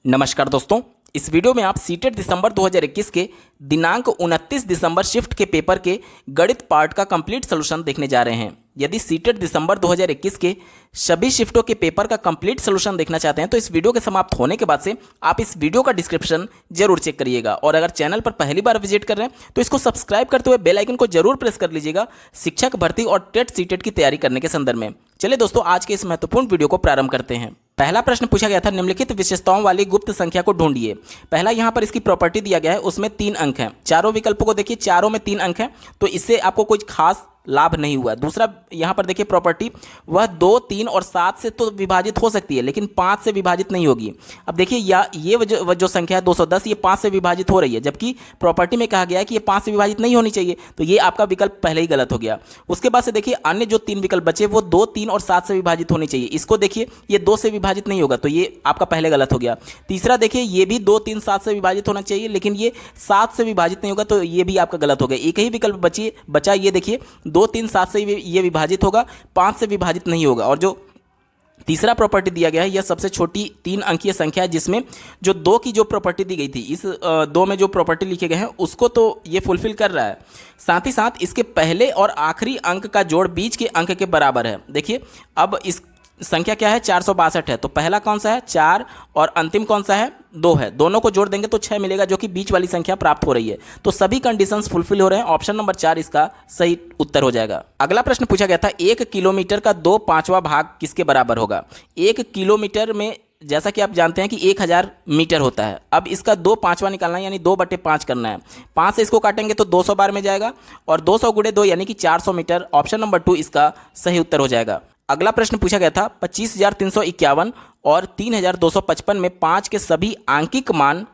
नमस्कार दोस्तों, इस वीडियो में आप सीटेट दिसंबर 2021 के दिनांक 29 दिसंबर शिफ्ट के पेपर के गणित पार्ट का कंप्लीट सॉल्यूशन देखने जा रहे हैं। यदि सीटेट दिसंबर 2021 के सभी शिफ्टों के पेपर का कंप्लीट सॉल्यूशन देखना चाहते हैं तो इस वीडियो के समाप्त होने के बाद से आप इस वीडियो का डिस्क्रिप्शन जरूर चेक करिएगा। और अगर चैनल पर पहली बार विजिट कर रहे हैं तो इसको सब्सक्राइब करते हुए बेल आइकन को जरूर प्रेस कर लीजिएगा शिक्षक भर्ती और टेट सीटेट की तैयारी करने के संदर्भ में। चलिए दोस्तों, आज के इस महत्वपूर्ण वीडियो को प्रारंभ करते हैं। पहला प्रश्न पूछा गया था, निम्नलिखित विशेषताओं वाली गुप्त संख्या को ढूंढिए। पहला यहाँ पर इसकी प्रॉपर्टी दिया गया है, उसमें 3 अंक हैं। चारों विकल्पों को देखिए, चारों में 3 अंक हैं, तो इससे आपको कोई खास लाभ नहीं हुआ। दूसरा यहाँ पर देखिए प्रॉपर्टी, वह 2, 3 और 7 से तो विभाजित हो सकती है लेकिन 5 से विभाजित नहीं होगी। अब देखिए ये जो संख्या है 210, ये 5 से विभाजित हो रही है, जबकि प्रॉपर्टी में कहा गया है कि ये 5 से विभाजित नहीं होनी चाहिए, तो ये आपका विकल्प पहले ही गलत हो गया। उसके बाद से देखिए अन्य जो 3 विकल्प बचे वो 2, 3 और 7 से विभाजित होनी चाहिए। इसको देखिए, ये 2 से विभाजित नहीं होगा, तो ये आपका पहले गलत हो गया। तीसरा देखिए, ये भी 2, 3, 7 से विभाजित होना चाहिए लेकिन ये 7 से विभाजित नहीं होगा, तो ये भी आपका गलत हो गया। एक ही विकल्प बचा, ये देखिए 2, 3, 7 से ये विभाजित होगा, 5 से विभाजित नहीं होगा। और जो तीसरा प्रॉपर्टी दिया गया है, यह सबसे छोटी 3 अंकीय संख्या है, जिसमें जो 2 की जो प्रॉपर्टी दी गई थी, इस 2 में जो प्रॉपर्टी लिखे गए हैं उसको तो ये फुलफिल कर रहा है। साथ ही साथ इसके पहले और आखिरी अंक का जोड़ बीच के अंक के बराबर है। देखिए अब इस संख्या क्या है, 462 है, तो पहला कौन सा है 4 और अंतिम कौन सा है 2 है। दोनों को जोड़ देंगे तो 6 मिलेगा, जो कि बीच वाली संख्या प्राप्त हो रही है। तो सभी कंडीशंस फुलफिल हो रहे हैं। ऑप्शन नंबर 4 इसका सही उत्तर हो जाएगा। अगला प्रश्न पूछा गया था, 1 किलोमीटर का 2/5वां भाग किसके बराबर होगा। 1 किलोमीटर में जैसा कि आप जानते हैं कि 1000 मीटर होता है। अब इसका 2/5वां निकालना है, यानी 2/5 करना है। 5 से इसको काटेंगे तो 200 बार में जाएगा और 200 × 2 यानी कि 400 मीटर। ऑप्शन नंबर 2 इसका सही उत्तर हो जाएगा। अगला प्रश्न पूछा गया था, 25,351 और 3,255 में 5 के सभी आंकिक मान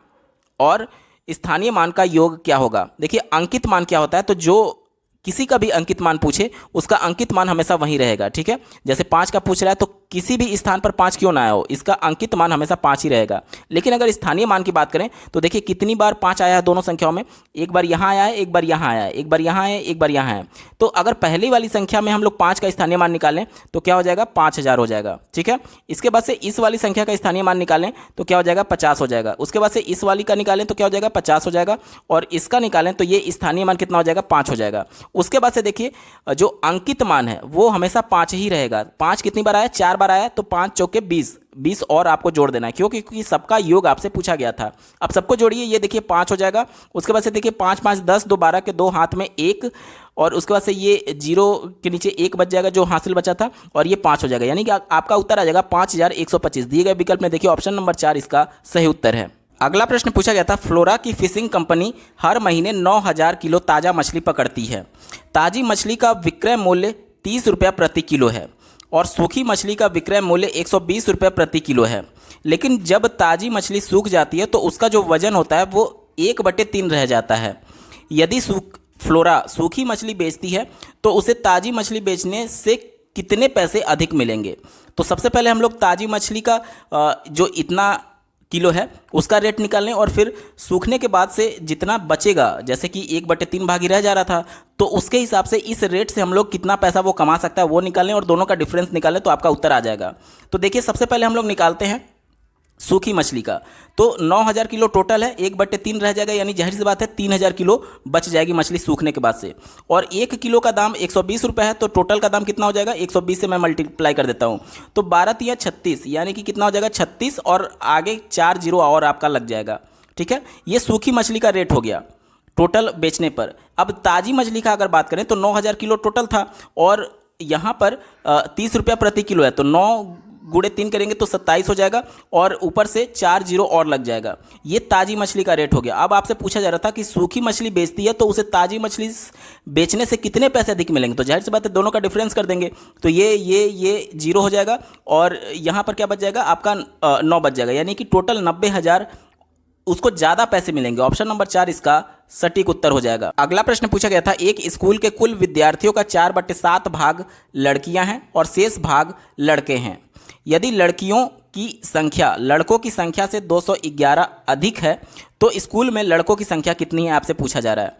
और स्थानीय मान का योग क्या होगा। देखिए अंकित मान क्या होता है, तो जो किसी का भी अंकित मान पूछे उसका अंकित मान हमेशा वहीं रहेगा। ठीक है, जैसे 5 का पूछ रहा है तो किसी भी स्थान पर 5 क्यों ना आया हो, इसका अंकित मान हमेशा 5 ही रहेगा। लेकिन अगर स्थानीय मान की बात करें तो देखिए कितनी बार 5 आया है दोनों संख्याओं में, एक बार यहाँ आया है, एक बार यहाँ आया है, एक बार यहाँ है, एक बार यहाँ है। तो अगर पहली वाली संख्या में हम लोग 5 का स्थानीय मान निकालें तो क्या हो जाएगा, 5000 हो जाएगा। ठीक है, इसके बाद से इस वाली संख्या का स्थानीय मान निकालें तो क्या हो जाएगा, 50 हो जाएगा। उसके बाद से इस वाली का निकालें तो क्या हो जाएगा, 50 हो जाएगा। और इसका निकालें तो ये स्थानीय मान कितना हो जाएगा, 5 हो जाएगा। उसके बाद से देखिए जो अंकित मान है वो हमेशा 5 ही रहेगा। 5 कितनी बार आया, 4 बार आया, तो 5 चौके 20 और आपको जोड़ देना है, क्योंकि सबका योग आपसे पूछा गया था। अब सबको जोड़िए, ये देखिए 5 हो जाएगा। उसके बाद से देखिए 5, 5, 10, 2, 12 के 2 हाथ में 1 और उसके बाद से ये 0 के नीचे 1 बच जाएगा जो हासिल बचा था और ये 5 हो जाएगा, यानी कि आपका उत्तर आ जाएगा 5125। दिए गए विकल्प में देखिए ऑप्शन नंबर 4 इसका सही उत्तर है। अगला प्रश्न पूछा गया था, फ्लोरा की फिशिंग कंपनी हर महीने 9000 किलो ताज़ा मछली पकड़ती है। ताज़ी मछली का विक्रय मूल्य 30 रुपया प्रति किलो है और सूखी मछली का विक्रय मूल्य 120 रुपये प्रति किलो है। लेकिन जब ताज़ी मछली सूख जाती है तो उसका जो वजन होता है वो 1/3 रह जाता है। यदि फ्लोरा सूखी मछली बेचती है तो उसे ताज़ी मछली बेचने से कितने पैसे अधिक मिलेंगे। तो सबसे पहले हम लोग ताज़ी मछली का जो इतना किलो है उसका रेट निकाल लें और फिर सूखने के बाद से जितना बचेगा, जैसे कि 1/3 भाग ही रह जा रहा था, तो उसके हिसाब से इस रेट से हम लोग कितना पैसा वो कमा सकता है वो निकाल लें और दोनों का डिफरेंस निकालें तो आपका उत्तर आ जाएगा। तो देखिए सबसे पहले हम लोग निकालते हैं सूखी मछली का, तो 9000 किलो टोटल है, 1/3 रह जाएगा, यानी जाहिर सी बात है 3000 किलो बच जाएगी मछली सूखने के बाद से। और 1 किलो का दाम 120 रुपये है, तो टोटल का दाम कितना हो जाएगा, 120 से मैं मल्टीप्लाई कर देता हूँ तो 12 × 36 यानी कि कितना हो जाएगा 36 और आगे 4 0 और आपका लग जाएगा। ठीक है, ये सूखी मछली का रेट हो गया टोटल बेचने पर। अब ताज़ी मछली का अगर बात करें तो 9000 किलो टोटल था और यहाँ पर 30 रुपया प्रति किलो है, तो 9 × 3 करेंगे तो 27 हो जाएगा और ऊपर से 4 0 और लग जाएगा। ये ताज़ी मछली का रेट हो गया। अब आपसे पूछा जा रहा था कि सूखी मछली बेचती है तो उसे ताज़ी मछली बेचने से कितने पैसे अधिक मिलेंगे, तो जाहिर सी बात है दोनों का डिफरेंस कर देंगे, तो ये 0 हो जाएगा और यहाँ पर क्या बच जाएगा आपका 9 बच जाएगा, यानी कि टोटल 90,000 उसको ज़्यादा पैसे मिलेंगे। ऑप्शन नंबर 4 इसका सटीक उत्तर हो जाएगा। अगला प्रश्न पूछा गया था, एक स्कूल के कुल विद्यार्थियों का 4/7 भाग लड़कियां हैं और शेष भाग लड़के हैं। यदि लड़कियों की संख्या लड़कों की संख्या से 211 अधिक है तो स्कूल में लड़कों की संख्या कितनी है आपसे पूछा जा रहा है।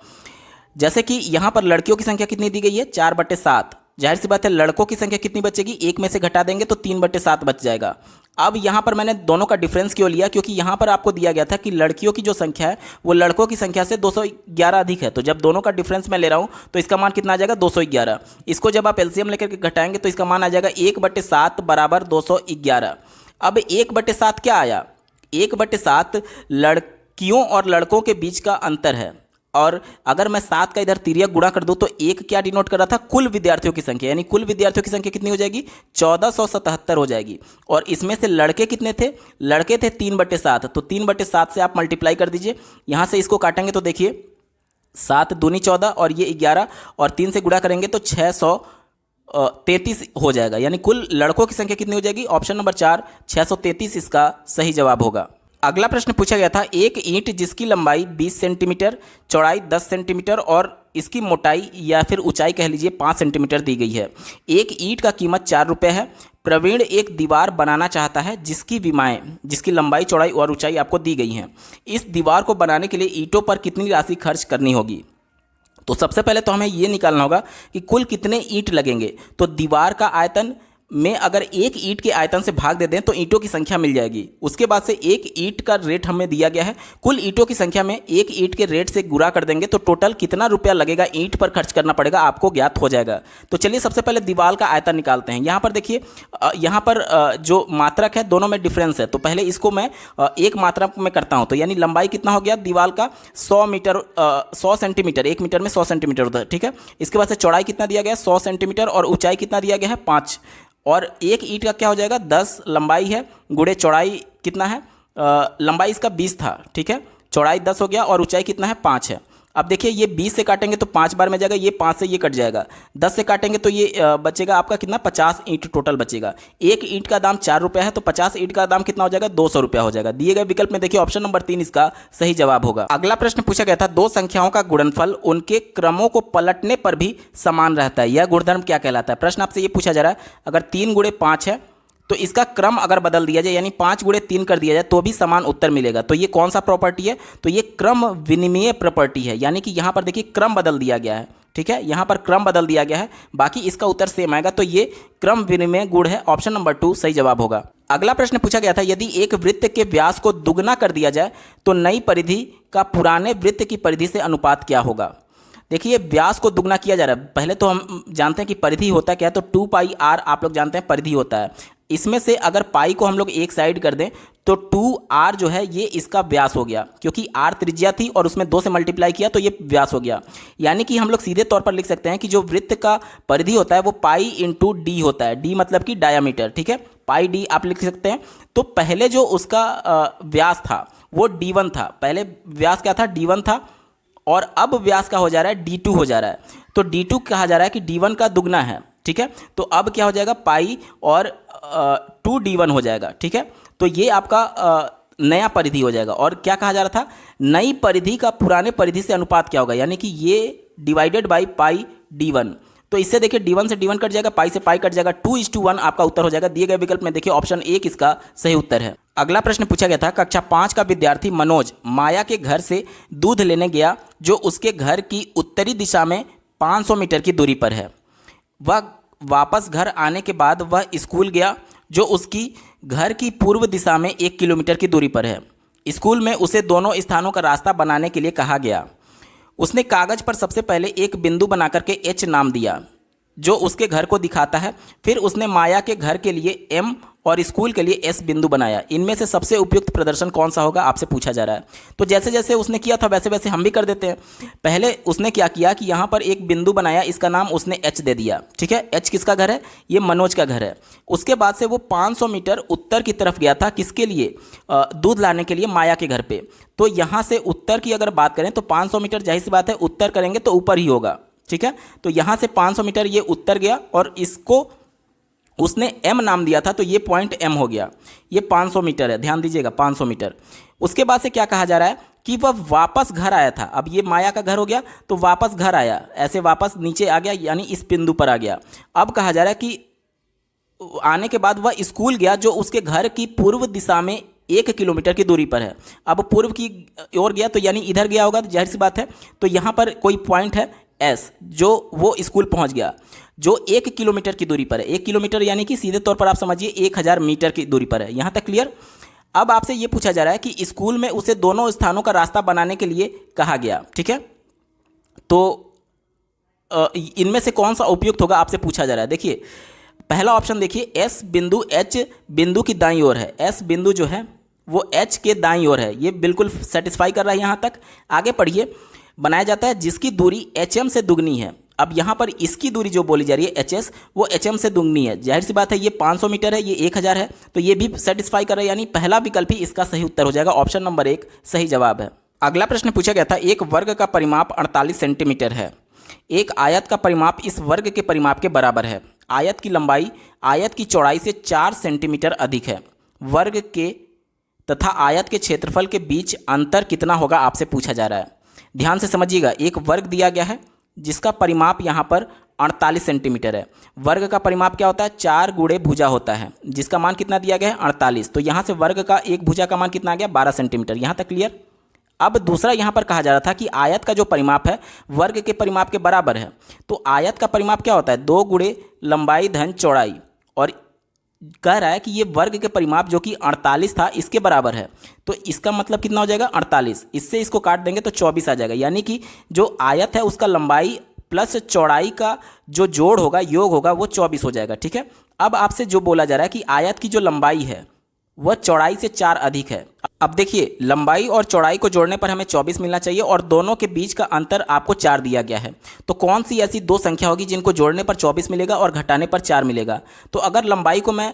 जैसे कि यहाँ पर लड़कियों की संख्या कितनी दी गई है, 4/7 जाहिर सी बात है लड़कों की संख्या कितनी बचेगी, 1 में से घटा देंगे तो 3/7 बच जाएगा। अब यहाँ पर मैंने दोनों का डिफरेंस क्यों लिया, क्योंकि यहाँ पर आपको दिया गया था कि लड़कियों की जो संख्या है वो लड़कों की संख्या से 211 अधिक है, तो जब दोनों का डिफरेंस मैं ले रहा हूँ तो इसका मान कितना आ जाएगा 211। इसको जब आप एलसीएम लेकर के घटाएंगे तो इसका मान आ जाएगा 1/7 बराबर 211। अब 1/7 क्या आया, 1/7 लड़कियों और लड़कों के बीच का अंतर है, और अगर मैं 7 का इधर तिर्यक गुणा कर दूं तो 1 क्या डिनोट कर रहा था, कुल विद्यार्थियों की संख्या, यानी कुल विद्यार्थियों की संख्या कितनी हो जाएगी 1477 हो जाएगी। और इसमें से लड़के कितने थे, लड़के थे 3/7, तो 3/7 से आप मल्टीप्लाई कर दीजिए। यहाँ से इसको काटेंगे तो देखिए 7 दूनी 14 और ये 11 और 3 से गुणा करेंगे तो 633 हो जाएगा, यानी कुल लड़कों की संख्या कितनी हो जाएगी, ऑप्शन नंबर 4 633 इसका सही जवाब होगा। अगला प्रश्न पूछा गया था, एक ईंट जिसकी लंबाई 20 सेंटीमीटर, चौड़ाई 10 सेंटीमीटर और इसकी मोटाई या फिर ऊंचाई कह लीजिए 5 सेंटीमीटर दी गई है। एक ईंट का कीमत 4 रुपये है। प्रवीण एक दीवार बनाना चाहता है जिसकी विमाएं, जिसकी लंबाई चौड़ाई और ऊंचाई आपको दी गई हैं। इस दीवार को बनाने के लिए ईंटों पर कितनी राशि खर्च करनी होगी। तो सबसे पहले तो हमें ये निकालना होगा कि कुल कितने ईंट लगेंगे। तो दीवार का आयतन में अगर एक ईंट के आयतन से भाग दे दें तो ईंटों की संख्या मिल जाएगी। उसके बाद से एक ईंट का रेट हमें दिया गया है, कुल ईंटों की संख्या में एक ईंट के रेट से गुणा कर देंगे तो टोटल कितना रुपया लगेगा ईंट पर खर्च करना पड़ेगा आपको ज्ञात हो जाएगा। तो चलिए सबसे पहले दीवार का आयतन निकालते हैं। यहाँ पर देखिए, यहाँ पर जो मात्रक है दोनों में डिफरेंस है, तो पहले इसको मैं एक मात्रक में करता हूँ। तो यानी लंबाई कितना हो गया दीवार का 100 सेंटीमीटर, 1 मीटर में 100 सेंटीमीटर होता है, ठीक है। इसके बाद से चौड़ाई कितना दिया गया 100 सेंटीमीटर और ऊंचाई कितना दिया गया है 5, और एक ईंट का क्या हो जाएगा 10 लंबाई है गुणे चौड़ाई कितना है, लंबाई इसका 20 था, ठीक है, चौड़ाई 10 हो गया और ऊंचाई कितना है 5 है। अब देखिए ये 20 से काटेंगे तो 5 बार में जाएगा, ये 5 से ये कट जाएगा, 10 से काटेंगे तो ये बचेगा आपका कितना 50 ईंट टोटल बचेगा। एक ईंट का दाम 4 रुपया है तो 50 ईंट का दाम कितना हो जाएगा 200 रुपया हो जाएगा। दिए गए विकल्प में देखिए ऑप्शन नंबर 3 इसका सही जवाब होगा। अगला प्रश्न पूछा गया था, दो संख्याओं का गुणनफल उनके क्रमों को पलटने पर भी समान रहता है, यह गुणधर्म क्या कहलाता है। प्रश्न आपसे ये पूछा जा रहा है, अगर 3 गुणे 5 है तो इसका क्रम अगर बदल दिया जाए यानी 5 गुणे 3 कर दिया जाए तो भी समान उत्तर मिलेगा। तो ये कौन सा प्रॉपर्टी है, तो ये क्रम विनिमय प्रॉपर्टी है, यानी कि यहाँ पर देखिए क्रम बदल दिया गया है, ठीक है, यहाँ पर क्रम बदल दिया गया है, बाकी इसका उत्तर सेम आएगा। तो ये क्रम विनिमय गुण है, ऑप्शन नंबर 2 सही जवाब होगा। अगला प्रश्न पूछा गया था, यदि एक वृत्त के व्यास को दुगना कर दिया जाए तो नई परिधि का पुराने वृत्त की परिधि से अनुपात क्या होगा। देखिए व्यास को दुगना किया जा रहा है, पहले तो हम जानते हैं कि परिधि होता क्या है, तो 2πr आप लोग जानते हैं परिधि होता है। इसमें से अगर पाई को हम लोग एक साइड कर दें तो 2r जो है ये इसका व्यास हो गया, क्योंकि r त्रिज्या थी और उसमें 2 से मल्टीप्लाई किया तो ये व्यास हो गया। यानी कि हम लोग सीधे तौर पर लिख सकते हैं कि जो वृत्त का परिधि होता है वो पाई इंटू डी होता है, डी मतलब कि डायामीटर, ठीक है, पाई डी आप लिख सकते हैं। तो पहले जो उसका व्यास था वो d1 था, पहले व्यास क्या था d1 था, और अब व्यास का हो जा रहा है d2 हो जा रहा है। तो d2 कहा जा रहा है कि d1 का दुगना है, ठीक है, तो अब क्या हो जाएगा पाई और 2d1 हो जाएगा, ठीक है। तो ये आपका नया परिधि हो जाएगा। और क्या कहा जा रहा था, नई परिधि का पुराने परिधि से अनुपात क्या होगा, यानी कि ये डिवाइडेड बाई पाई d1। तो इससे देखिए d1 से d1 कट जाएगा, पाई से पाई कट जाएगा, 2:1 आपका उत्तर हो जाएगा। दिए गए विकल्प में देखिए ऑप्शन 1 इसका सही उत्तर है। अगला प्रश्न पूछा गया था, कक्षा 5 का विद्यार्थी मनोज माया के घर से दूध लेने गया जो उसके घर की उत्तरी दिशा में 500 मीटर की दूरी पर है। वह वापस घर आने के बाद वह स्कूल गया जो उसकी घर की पूर्व दिशा में 1 किलोमीटर की दूरी पर है। स्कूल में उसे दोनों स्थानों का रास्ता बनाने के लिए कहा गया। उसने कागज पर सबसे पहले एक बिंदु बनाकर के H नाम दिया जो उसके घर को दिखाता है। फिर उसने माया के घर के लिए M और स्कूल के लिए S बिंदु बनाया। इनमें से सबसे उपयुक्त प्रदर्शन कौन सा होगा आपसे पूछा जा रहा है। तो जैसे जैसे उसने किया था वैसे वैसे हम भी कर देते हैं। पहले उसने क्या किया कि यहाँ पर एक बिंदु बनाया, इसका नाम उसने H दे दिया, ठीक है। H किसका घर है, ये मनोज का घर है। उसके बाद से वो 500 मीटर उत्तर की तरफ गया था, किसके लिए, दूध लाने के लिए माया के घर पे। तो यहाँ से उत्तर की अगर बात करें तो 500 मीटर जाहिर सी बात है उत्तर करेंगे तो ऊपर ही होगा, ठीक है। तो यहाँ से 500 मीटर ये उत्तर गया और इसको उसने M नाम दिया था, तो ये पॉइंट M हो गया। ये 500 मीटर है, ध्यान दीजिएगा 500 मीटर। उसके बाद से क्या कहा जा रहा है कि वह वापस घर आया था। अब ये माया का घर हो गया तो वापस घर आया, ऐसे वापस नीचे आ गया यानी इस बिंदु पर आ गया। अब कहा जा रहा है कि आने के बाद वह स्कूल गया जो उसके घर की पूर्व दिशा में 1 किलोमीटर की दूरी पर है। अब पूर्व की ओर गया तो यानी इधर गया होगा, जाहिर सी बात है। तो यहाँ पर कोई पॉइंट है S जो वो स्कूल पहुँच गया। जो 1 किलोमीटर की दूरी पर है। 1 किलोमीटर यानी कि सीधे तौर पर आप समझिए 1000 मीटर की दूरी पर है। यहाँ तक क्लियर। अब आपसे ये पूछा जा रहा है कि स्कूल में उसे दोनों स्थानों का रास्ता बनाने के लिए कहा गया। ठीक है, तो इनमें से कौन सा उपयुक्त होगा आपसे पूछा जा रहा है। देखिए पहला ऑप्शन देखिए, एस बिंदु एच बिंदु की दाईं ओर है। एस बिंदु जो है वो एच के दाईं ओर है, ये बिल्कुल सेटिस्फाई कर रहा है यहाँ तक। आगे पढ़िए, बनाया जाता है जिसकी दूरी एच एम से दुगनी है। अब यहाँ पर इसकी दूरी जो बोली जा रही है एच एस, वो एच एम से दुगनी है। जाहिर सी बात है, ये 500 मीटर है, ये 1000 है, तो ये भी सेटिस्फाई कर रहा है, यानी पहला विकल्प ही इसका सही उत्तर हो जाएगा। ऑप्शन नंबर 1 सही जवाब है। अगला प्रश्न पूछा गया था, एक वर्ग का परिमाप 48 सेंटीमीटर है। एक आयत का परिमाप इस वर्ग के परिमाप के बराबर है। आयत की लंबाई आयत की चौड़ाई से 4 सेंटीमीटर अधिक है। वर्ग के तथा आयत के क्षेत्रफल के बीच अंतर कितना होगा आपसे पूछा जा रहा है। ध्यान से समझिएगा, एक वर्ग दिया गया है जिसका परिमाप यहाँ पर 48 सेंटीमीटर है। वर्ग का परिमाप क्या होता है, 4 गुणे भुजा होता है, जिसका मान कितना दिया गया है 48। तो यहाँ से वर्ग का एक भुजा का मान कितना आ गया 12 सेंटीमीटर। यहाँ तक क्लियर। अब दूसरा यहाँ पर कहा जा रहा था कि आयत का जो परिमाप है वर्ग के परिमाप के बराबर है। तो आयत का परिमाप क्या होता है, 2 गुणे लंबाई धन चौड़ाई, और कह रहा है कि ये वर्ग के परिमाप जो कि 48 था इसके बराबर है। तो इसका मतलब कितना हो जाएगा 48, इससे इसको काट देंगे तो 24 आ जाएगा। यानी कि जो आयत है उसका लंबाई प्लस चौड़ाई का जो जोड़ होगा, योग होगा, वो 24 हो जाएगा। ठीक है, अब आपसे जो बोला जा रहा है कि आयत की जो लंबाई है वह चौड़ाई से 4 अधिक है। अब देखिए, लंबाई और चौड़ाई को जोड़ने पर हमें 24 मिलना चाहिए और दोनों के बीच का अंतर आपको 4 दिया गया है। तो कौन सी ऐसी दो संख्या होगी जिनको जोड़ने पर 24 मिलेगा और घटाने पर 4 मिलेगा। तो अगर लंबाई को मैं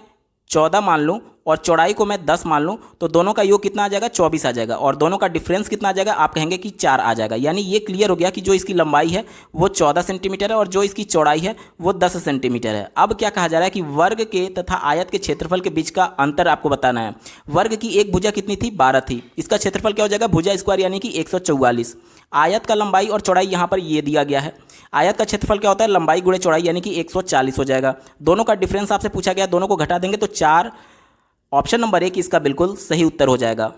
14 मान लूँ और चौड़ाई को मैं 10 मान लूँ तो दोनों का योग कितना आ जाएगा 24 आ जाएगा, और दोनों का डिफरेंस कितना आ जाएगा, आप कहेंगे कि 4 आ जाएगा। यानी ये क्लियर हो गया कि जो इसकी लंबाई है वो 14 सेंटीमीटर है और जो इसकी चौड़ाई है वो 10 सेंटीमीटर है। अब क्या कहा जा रहा है कि वर्ग के तथा आयत के क्षेत्रफल के बीच का अंतर आपको बताना है। वर्ग की एक भुजा कितनी थी, 12 थी। इसका क्षेत्रफल क्या हो जाएगा, भुजा स्क्वायर यानी कि 144। आयत का लंबाई और चौड़ाई यहाँ पर ये दिया गया है। आयत का क्षेत्रफल क्या होता है, लंबाई गुणे चौड़ाई यानी कि 140 हो जाएगा। दोनों का डिफरेंस आपसे पूछा गया, दोनों को घटा देंगे तो 4। ऑप्शन नंबर 1 इसका बिल्कुल सही उत्तर हो जाएगा।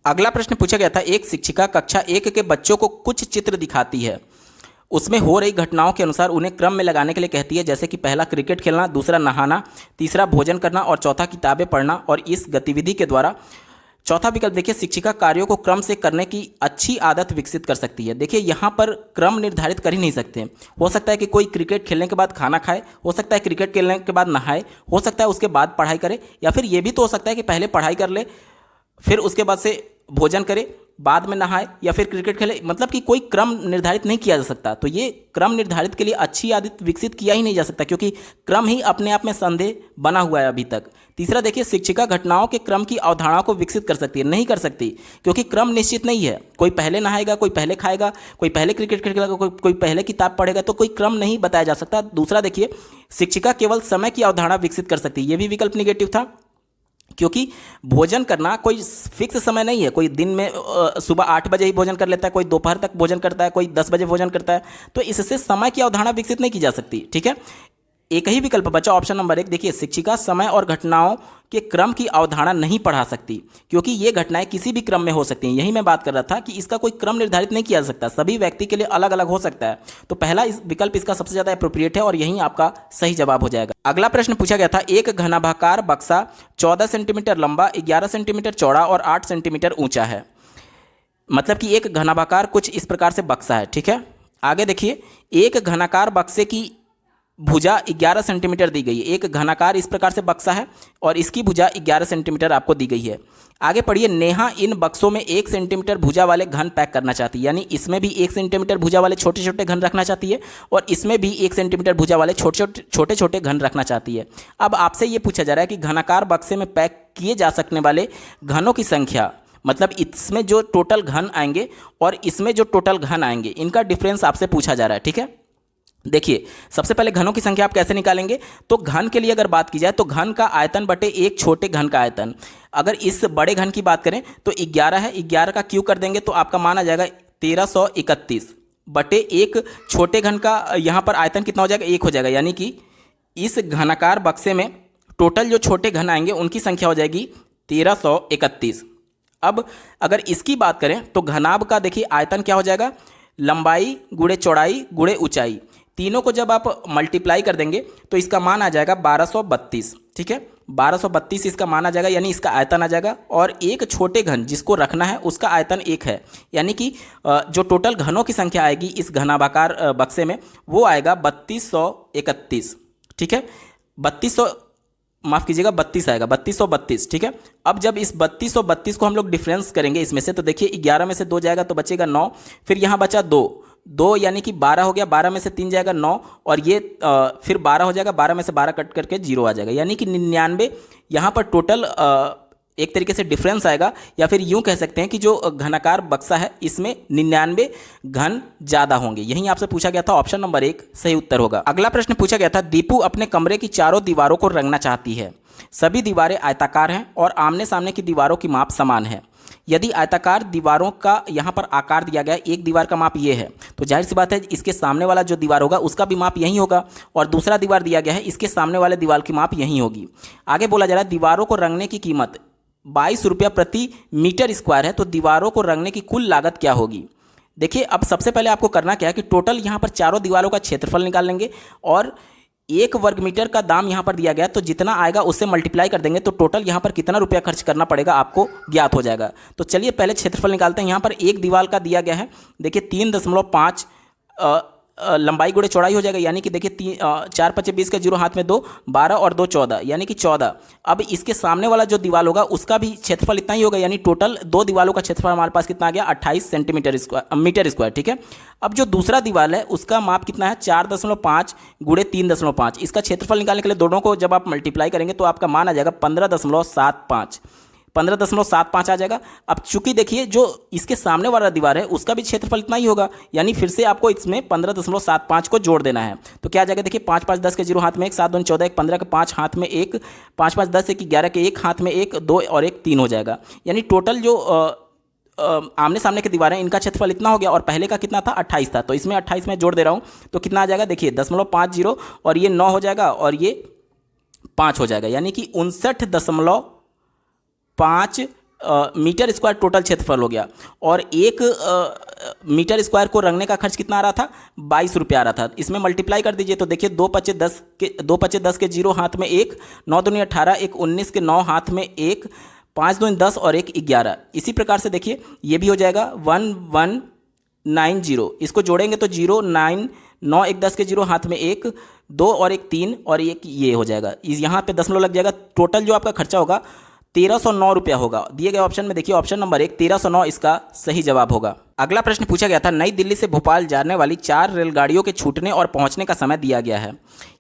अगला प्रश्न पूछा गया था, एक शिक्षिका कक्षा 1 के बच्चों को कुछ चित्र दिखाती है। उसमें हो रही घटनाओं के अनुसार उन्हें क्रम में लगाने के लिए कहती है, जैसे कि पहला क्रिकेट खेलना, दूसरा नहाना, तीसरा भोजन करना और चौथा किताबें पढ़ना। और इस गतिविधि के द्वारा चौथा विकल्प देखिए, शिक्षिका कार्यों को क्रम से करने की अच्छी आदत विकसित कर सकती है। देखिए यहाँ पर क्रम निर्धारित कर ही नहीं सकते। हो सकता है कि कोई क्रिकेट खेलने के बाद खाना खाए, हो सकता है क्रिकेट खेलने के बाद नहाए, हो सकता है उसके बाद पढ़ाई करे, या फिर ये भी तो हो सकता है कि पहले पढ़ाई कर ले फिर उसके बाद से भोजन करे, बाद में नहाए या फिर क्रिकेट खेले। मतलब कि कोई क्रम निर्धारित नहीं किया जा सकता। तो ये क्रम निर्धारित के लिए अच्छी आदत विकसित किया ही नहीं जा सकता, क्योंकि क्रम ही अपने आप में संदेह बना हुआ है अभी तक। तीसरा देखिए, शिक्षिका घटनाओं के क्रम की अवधारणा को विकसित कर सकती है, नहीं कर सकती, क्योंकि क्रम निश्चित नहीं है। कोई पहले नहाएगा, कोई पहले खाएगा, कोई पहले क्रिकेट खेलेगा, कोई पहले किताब पढ़ेगा, तो कोई क्रम नहीं बताया जा सकता। दूसरा देखिए, शिक्षिका केवल समय की अवधारणा विकसित कर सकती है, ये भी विकल्प निगेटिव था, क्योंकि भोजन करना कोई फिक्स समय नहीं है। कोई दिन में सुबह 8 बजे ही भोजन कर लेता है, कोई दोपहर तक भोजन करता है, कोई 10 बजे भोजन करता है। तो इससे समय की अवधारणा विकसित नहीं की जा सकती। ठीक है, एक ही विकल्प बचा ऑप्शन नंबर 1। देखिए, शिक्षिका समय और घटनाओं के क्रम की अवधारणा नहीं पढ़ा सकती, क्योंकि ये घटनाएं किसी भी क्रम में हो सकती हैं। यही मैं बात कर रहा था कि इसका कोई क्रम निर्धारित नहीं किया जा सकता, सभी व्यक्ति के लिए अलग अलग हो सकता है। तो पहला विकल्प इसका सबसे ज़्यादा अप्रोप्रिएट है और यही आपका सही जवाब हो जाएगा। अगला प्रश्न पूछा गया था, एक घनाभाकार बक्सा 14 सेंटीमीटर लंबा, 11 सेंटीमीटर चौड़ा और 8 सेंटीमीटर ऊंचा है। मतलब कि एक घनाभाकार कुछ इस प्रकार से बक्सा है। ठीक है, आगे देखिए, एक घनाकार बक्से की भुजा 11 सेंटीमीटर दी गई है। एक घनाकार इस प्रकार से बक्सा है और इसकी भुजा 11 सेंटीमीटर आपको दी गई है। आगे पढ़िए, नेहा इन बक्सों में 1 सेंटीमीटर भुजा वाले घन पैक करना चाहती है, यानी इसमें भी 1 सेंटीमीटर भुजा वाले छोटे छोटे घन रखना चाहती है और इसमें भी 1 सेंटीमीटर भुजा वाले छोटे छोटे घन रखना चाहती है। अब आपसे ये पूछा जा रहा है कि घनाकार बक्से में पैक किए जा सकने वाले घनों की संख्या, मतलब इसमें जो टोटल घन आएंगे और इसमें जो टोटल घन आएंगे, इनका डिफरेंस आपसे पूछा जा रहा है। ठीक है, देखिए, सबसे पहले घनों की संख्या आप कैसे निकालेंगे। तो घन के लिए अगर बात की जाए तो घन का आयतन बटे एक छोटे घन का आयतन। अगर इस बड़े घन की बात करें तो 11 है, 11 का क्यू कर देंगे तो आपका मान आ जाएगा 1331 बटे एक छोटे घन का यहाँ पर आयतन कितना हो जाएगा, 1 हो जाएगा। यानी कि इस घनाकार बक्से में टोटल जो छोटे घन आएंगे उनकी संख्या हो जाएगी 1331। अब अगर इसकी बात करें तो घनाभ का देखिए आयतन क्या हो जाएगा, लंबाई गुणे चौड़ाई गुणे ऊंचाई। तीनों को जब आप मल्टीप्लाई कर देंगे तो इसका मान आ जाएगा 1232। ठीक है, 1232 इसका मान आ जाएगा, यानी इसका आयतन आ जाएगा। और एक छोटे घन जिसको रखना है उसका आयतन 1 है, यानी कि जो टोटल घनों की संख्या आएगी इस घनाभाकार बक्से में वो आएगा 3231। ठीक है, 3200 माफ़ कीजिएगा 32 आएगा, 3232। ठीक है, अब जब इस 3232 को हम लोग डिफरेंस करेंगे इसमें से, तो देखिए 11 में से 2 जाएगा तो बचेगा 9, फिर यहाँ बचा 2 यानी कि 12 हो गया, 12 में से 3 जाएगा 9, और ये फिर 12 हो जाएगा, 12 में से 12 कट करके 0 आ जाएगा, यानी कि 99 यहाँ पर टोटल एक तरीके से डिफरेंस आएगा। या फिर यूं कह सकते हैं कि जो घनाकार बक्सा है इसमें 99 घन ज़्यादा होंगे। यही आपसे पूछा गया था, ऑप्शन नंबर 1 सही उत्तर होगा। अगला प्रश्न पूछा गया था, दीपू अपने कमरे की चारों दीवारों को रंगना चाहती है। सभी दीवारें आयताकार हैं और आमने सामने की दीवारों की माप समान है। यदि आयताकार दीवारों का यहाँ पर आकार दिया गया, एक दीवार का माप ये है, तो जाहिर सी बात है इसके सामने वाला जो दीवार होगा उसका भी माप यही होगा, और दूसरा दीवार दिया गया है इसके सामने वाले दीवार की माप यही होगी। आगे बोला जा रहा है दीवारों को रंगने की कीमत 22 रुपया प्रति मीटर स्क्वायर है, तो दीवारों को रंगने की कुल लागत क्या होगी। देखिए, अब सबसे पहले आपको करना क्या है कि टोटल यहाँ पर चारों दीवारों का क्षेत्रफल निकाल लेंगे, और 1 वर्ग मीटर का दाम यहाँ पर दिया गया, तो जितना आएगा उससे मल्टीप्लाई कर देंगे, तो टोटल यहाँ पर कितना रुपया खर्च करना पड़ेगा आपको ज्ञात हो जाएगा। तो चलिए पहले क्षेत्रफल निकालते हैं। यहाँ पर एक दीवार का दिया गया है, देखिए 3.5 लंबाई गुणे चौड़ाई हो जाएगा, यानी कि देखिए 4 5 20 का 0 हाथ में 2, 12 और 2 14, यानी कि 14। अब इसके सामने वाला जो दीवार होगा उसका भी क्षेत्रफल इतना ही होगा, यानी टोटल 2 दीवारों का क्षेत्रफल हमारे पास कितना आ गया 28 मीटर स्क्वायर। ठीक है, अब जो दूसरा दीवार है उसका माप कितना है 4.5 गुणे 3.5। इसका क्षेत्रफल निकालने के लिए दोनों को जब आप मल्टीप्लाई करेंगे तो आपका मान आ जाएगा 15.75 आ जाएगा। अब चूंकि देखिए जो इसके सामने वाला दीवार है उसका भी क्षेत्रफल इतना ही होगा, यानी फिर से आपको इसमें 15.75 को जोड़ देना है। तो क्या आ जाएगा, देखिए 5 5 10 के 0 हाथ में 1, 7 2 14 1 15 के 5 हाथ में 1, 5 5 10 1 11 के 1 हाथ में 1, 2 और 1 3 हो जाएगा। यानी टोटल जो आमने सामने की दीवारें इनका क्षेत्रफल इतना हो गया, और पहले का कितना था 28 था, तो इसमें 28 में जोड़ दे रहा हूँ तो कितना आ जाएगा, देखिए 0.50 और ये 9 हो जाएगा और ये 5 हो जाएगा, यानी कि 59.5 मीटर स्क्वायर टोटल क्षेत्रफल हो गया। और 1 मीटर स्क्वायर को रंगने का खर्च कितना आ रहा था 22 रुपया आ रहा था। इसमें मल्टीप्लाई कर दीजिए तो देखिए 2 5 10 के 0 हाथ में 1, 9 दूनी 18, 1 19 के 9 हाथ में 1, 5 दूनी 10 और 1 11। इसी प्रकार से देखिए ये भी हो जाएगा 1190। इसको जोड़ेंगे तो 0 9 9 1 10 के 0 हाथ में 1, 2 और 1 3 और 1 ये हो जाएगा। यहाँ पे 10 लग जाएगा। टोटल जो आपका खर्चा होगा 1309 रुपया होगा। दिए गए ऑप्शन में देखिए ऑप्शन नंबर 1 1309 इसका सही जवाब होगा। अगला प्रश्न पूछा गया था, नई दिल्ली से भोपाल जाने वाली 4 रेलगाड़ियों के छूटने और पहुंचने का समय दिया गया है।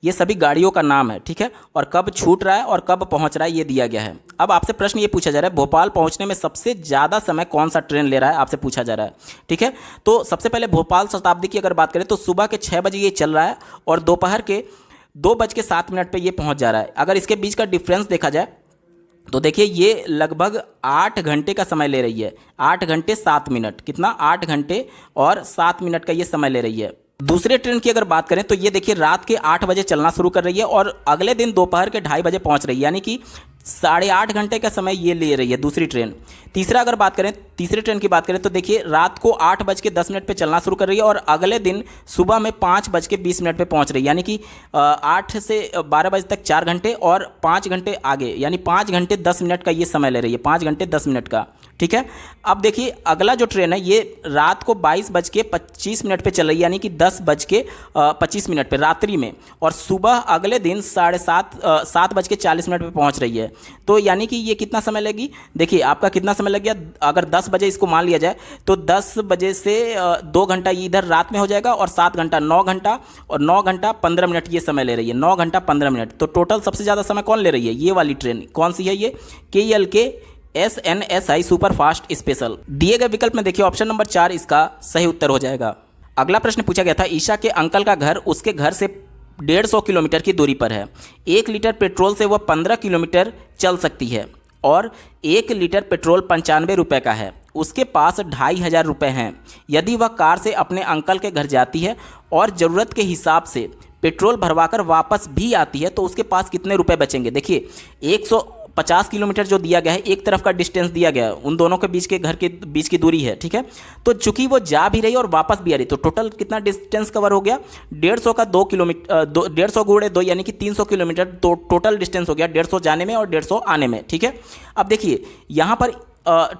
ये सभी गाड़ियों का नाम है, ठीक है, और कब छूट रहा है और कब पहुंच रहा है ये दिया गया है। अब आपसे प्रश्न ये पूछा जा रहा है भोपाल पहुंचने में सबसे ज़्यादा समय कौन सा ट्रेन ले रहा है, आपसे पूछा जा रहा है, ठीक है। तो सबसे पहले भोपाल शताब्दी की अगर बात करें तो सुबह के 6 बजे ये चल रहा है और दोपहर के 2:07 पर ये पहुँच जा रहा है। अगर इसके बीच का डिफरेंस देखा जाए तो देखिए ये लगभग 8 घंटे का समय ले रही है। 8 घंटे 7 मिनट, कितना 8 घंटे और 7 मिनट का ये समय ले रही है। दूसरे ट्रेन की अगर बात करें तो ये देखिए रात के 8 बजे चलना शुरू कर रही है और अगले दिन दोपहर के 2:30 बजे पहुंच रही है, यानी कि 8.5 घंटे का समय ये ले रही है दूसरी ट्रेन। तीसरा अगर बात करें, तीसरे ट्रेन की बात करें तो देखिए रात को 8:10 पे चलना शुरू कर रही है और अगले दिन सुबह में 5:20 पे पहुंच रही है, यानी कि 8 से 12 बजे तक 4 घंटे और 5 घंटे आगे, यानी 5 घंटे 10 मिनट का ये समय ले रही है, 5 घंटे 10 मिनट का, ठीक है। अब देखिए अगला जो ट्रेन है ये रात को 22:25 पे चल रही है, यानी कि 10:25 पे रात्रि में, और सुबह अगले दिन 7:40 पे पहुंच रही है। तो यानी कि ये कितना समय लेगी, देखिए आपका कितना समय लग गया। अगर 10 बजे इसको मान लिया जाए तो 10 बजे से 2 घंटा इधर रात में हो जाएगा और 7 घंटा 9 घंटा और 9 घंटा 15 मिनट ये समय ले रही है, 9 घंटा 15 मिनट। तो टोटल सबसे ज़्यादा समय कौन ले रही है, ये वाली ट्रेन। कौन सी है ये, KELK SNSI super fast special. दिए गए विकल्प में देखिए ऑप्शन नंबर 4 इसका सही उत्तर हो जाएगा। अगला प्रश्न पूछा गया था, ईशा के अंकल का घर उसके घर से 150 किलोमीटर की दूरी पर है। 1 लीटर पेट्रोल से वह 15 किलोमीटर चल सकती है और 1 लीटर पेट्रोल 95 रुपये का है। उसके पास 2500 रुपये हैं। यदि वह कार से अपने अंकल के घर जाती है और ज़रूरत के हिसाब से पेट्रोल भरवाकर वापस भी आती है तो उसके पास कितने रुपए बचेंगे। देखिए 50 किलोमीटर जो दिया गया है, एक तरफ का डिस्टेंस दिया गया है, उन दोनों के बीच के घर के बीच की दूरी है, ठीक है। तो चूंकि वो जा भी रही और वापस भी आ रही, तो टोटल कितना डिस्टेंस कवर हो गया, 150 का 2 किलोमीटर, 150 गुणे 2 यानी कि 300 किलोमीटर, तो टोटल डिस्टेंस हो गया 150 जाने में और 150 आने में, ठीक है। अब देखिए यहाँ पर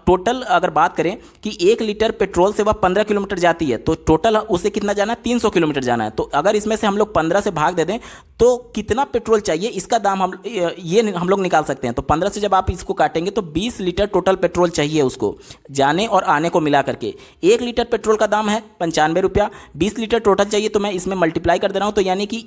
टोटल अगर बात करें कि 1 लीटर पेट्रोल से वह 15 किलोमीटर जाती है, तो टोटल उसे कितना जाना है, 300 किलोमीटर जाना है। तो अगर इसमें से हम लोग 15 से भाग दे दें तो कितना पेट्रोल चाहिए, इसका दाम हम लोग निकाल सकते हैं। तो 15 से जब आप इसको काटेंगे तो 20 लीटर टोटल पेट्रोल चाहिए उसको, जाने और आने को मिला करके। 1 लीटर पेट्रोल का दाम है 95 रुपया, 20 लीटर टोटल चाहिए, तो मैं इसमें मल्टीप्लाई कर दे रहा हूँ, तो यानी कि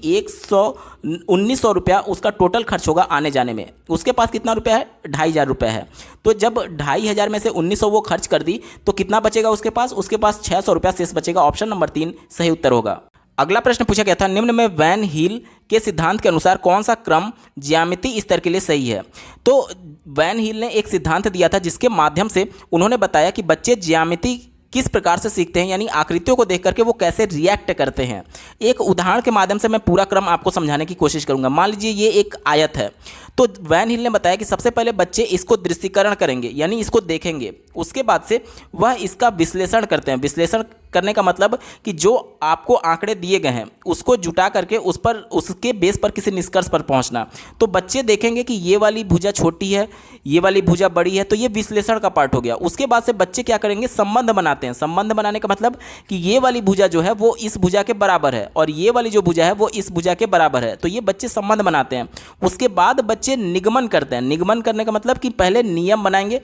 1900 रुपया उसका टोटल खर्च होगा आने जाने में। उसके पास कितना रुपया है, 2500 रुपया है। तो जब 2500 में से 1900 वो खर्च कर दी तो कितना बचेगा उसके पास 600 रुपया शेष बचेगा। ऑप्शन नंबर 3 सही उत्तर होगा। अगला प्रश्न पूछा गया था, निम्न में वैन हील के सिद्धांत के अनुसार कौन सा क्रम ज्यामिति स्तर के लिए सही है। तो वैन हील ने एक सिद्धांत दिया था जिसके माध्यम से उन्होंने बताया कि बच्चे ज्यामिति किस प्रकार से सीखते हैं, यानी आकृतियों को देख करके वो कैसे रिएक्ट करते हैं। एक उदाहरण के माध्यम से मैं पूरा क्रम आपको समझाने की कोशिश करूंगा। मान लीजिए ये एक आयत है, तो वैन हिल ने बताया कि सबसे पहले बच्चे इसको दृश्यीकरण करेंगे, यानी इसको देखेंगे, उसके बाद से वह इसका विश्लेषण करते हैं। विश्लेषण करने का मतलब कि जो आपको आंकड़े दिए गए हैं उसको जुटा करके उस पर, उसके बेस पर किसी निष्कर्ष पर पहुंचना। तो बच्चे देखेंगे कि ये वाली भुजा छोटी है, ये वाली भुजा बड़ी है, तो ये विश्लेषण का पार्ट हो गया। उसके बाद से बच्चे क्या करेंगे, संबंध बनाते हैं। संबंध बनाने का मतलब कि ये वाली भुजा जो है वो इस भुजा के बराबर है और ये वाली जो भुजा है वो इस भुजा के बराबर है, तो ये बच्चे संबंध बनाते हैं। उसके बाद बच्चे निगमन करते हैं। निगमन करने का मतलब कि पहले नियम बनाएंगे।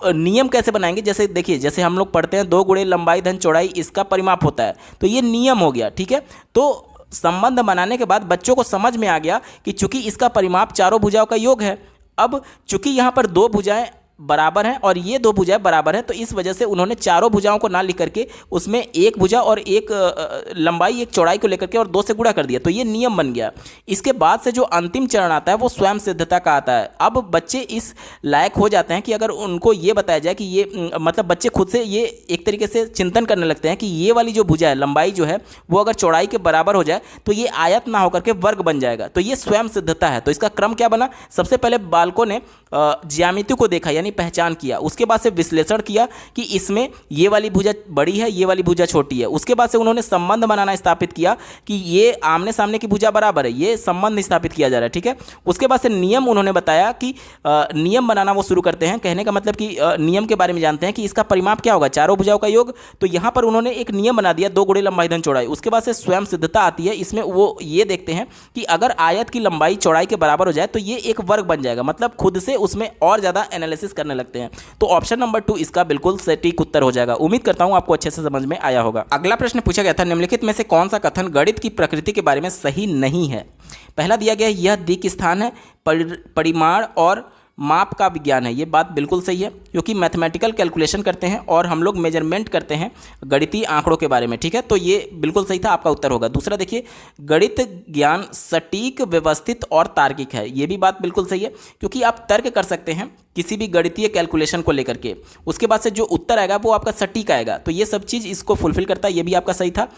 नियम कैसे बनाएंगे, जैसे देखिए, जैसे हम लोग पढ़ते हैं 2 गुणे लंबाई धन चौड़ाई इसका परिमाप होता है, तो ये नियम हो गया, ठीक है। तो संबंध बनाने के बाद बच्चों को समझ में आ गया कि चूंकि इसका परिमाप चारों भुजाओं का योग है, अब चूंकि यहाँ पर 2 भुजाएं बराबर हैं और ये 2 भुजाएं बराबर हैं, तो इस वजह से उन्होंने चारों भुजाओं को ना लिख करके उसमें एक भुजा और एक लंबाई एक चौड़ाई को लेकर के और 2 से गुणा कर दिया, तो ये नियम बन गया। इसके बाद से जो अंतिम चरण आता है वो स्वयं सिद्धता का आता है। अब बच्चे इस लायक हो जाते हैं कि अगर उनको ये बताया जाए कि ये मतलब बच्चे खुद से ये एक तरीके से चिंतन करने लगते हैं कि ये वाली जो भुजा है, लंबाई जो है वो अगर चौड़ाई के बराबर हो जाए तो ये आयत ना होकर के वर्ग बन जाएगा, तो ये स्वयं सिद्धता है। तो इसका क्रम क्या बना, सबसे पहले बालकों ने ज्यामिति को देखा यानी पहचान किया, उसके बाद से विश्लेषण किया कि इसमें ये वाली भुजा बड़ी है, ये वाली भुजा छोटी है। उसके बाद से उन्होंने संबंध बनाना स्थापित किया कि ये आमने सामने की भुजा बराबर है, ये संबंध स्थापित किया जा रहा है, ठीक है। उसके बाद से नियम उन्होंने बताया कि नियम बनाना वो शुरू करते हैं। कहने का मतलब कि नियम के बारे में जानते हैं कि इसका परिमाप क्या होगा, चारों भुजाओं का योग। तो यहाँ पर उन्होंने एक नियम बना दिया, 2 गुणे लंबाई धन चौड़ाई। उसके बाद से स्वयं सिद्धता आती है, इसमें वो ये देखते हैं कि अगर आयत की लंबाई चौड़ाई के बराबर हो जाए तो ये एक वर्ग बन जाएगा, मतलब खुद से उसमें और ज़्यादा एनालिसिस करने लगते हैं। तो ऑप्शन नंबर 2 इसका बिल्कुल सटीक उत्तर हो जाएगा। उम्मीद करता हूं आपको अच्छे से समझ में आया होगा। अगला प्रश्न पूछा गया था, निम्नलिखित में से कौन सा कथन गणित की प्रकृति के बारे में सही नहीं है। पहला दिया गया यह दिक् स्थान है, परिमाण और माप का विज्ञान है। ये बात बिल्कुल सही है क्योंकि मैथमेटिकल कैलकुलेशन करते हैं और हम लोग मेजरमेंट करते हैं गणितीय आंकड़ों के बारे में, ठीक है। तो ये बिल्कुल सही था, आपका उत्तर होगा। दूसरा देखिए, गणित ज्ञान सटीक, व्यवस्थित और तार्किक है। ये भी बात बिल्कुल सही है क्योंकि आप तर्क कर सकते हैं किसी भी गणितीय कैलकुलेशन को लेकर के, उसके बाद से जो उत्तर आएगा वो आपका सटीक आएगा। तो ये सब चीज़ इसको फुलफिल करता है। ये भी आपका सही था।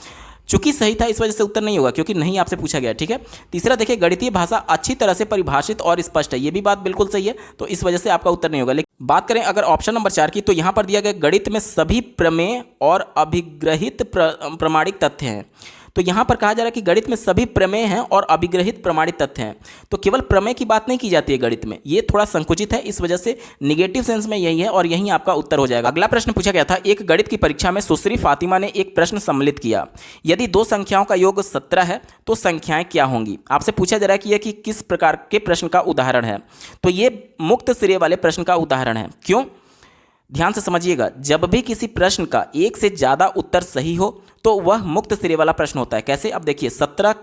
चूंकि सही था इस वजह से उत्तर नहीं होगा क्योंकि नहीं आपसे पूछा गया, ठीक है। तीसरा देखिए, गणितीय भाषा अच्छी तरह से परिभाषित और स्पष्ट है। ये भी बात बिल्कुल सही है, तो इस वजह से आपका उत्तर नहीं होगा। लेकिन बात करें अगर ऑप्शन नंबर 4 की, तो यहाँ पर दिया गया गणित में सभी प्रमेय और अभिग्रहित प्रमाणिक तथ्य हैं। तो यहाँ पर कहा जा रहा है कि गणित में सभी प्रमेय हैं और अभिग्रहित प्रमाणित तथ्य हैं। तो केवल प्रमेय की बात नहीं की जाती है गणित में, ये थोड़ा संकुचित है, इस वजह से निगेटिव सेंस में यही है और यही आपका उत्तर हो जाएगा। अगला प्रश्न पूछा गया था, एक गणित की परीक्षा में सुश्री फातिमा ने एक प्रश्न सम्मिलित किया, यदि 2 संख्याओं का योग 17 है तो संख्याएं क्या होंगी। आपसे पूछा जा रहा है कि यह कि किस प्रकार के प्रश्न का उदाहरण है। तो ये मुक्त सिरे वाले प्रश्न का उदाहरण है। क्यों, ध्यान से समझिएगा, जब भी किसी प्रश्न का एक से ज़्यादा उत्तर सही हो तो वह मुक्त सिरे वाला प्रश्न होता है। कैसे, अब देखिए 17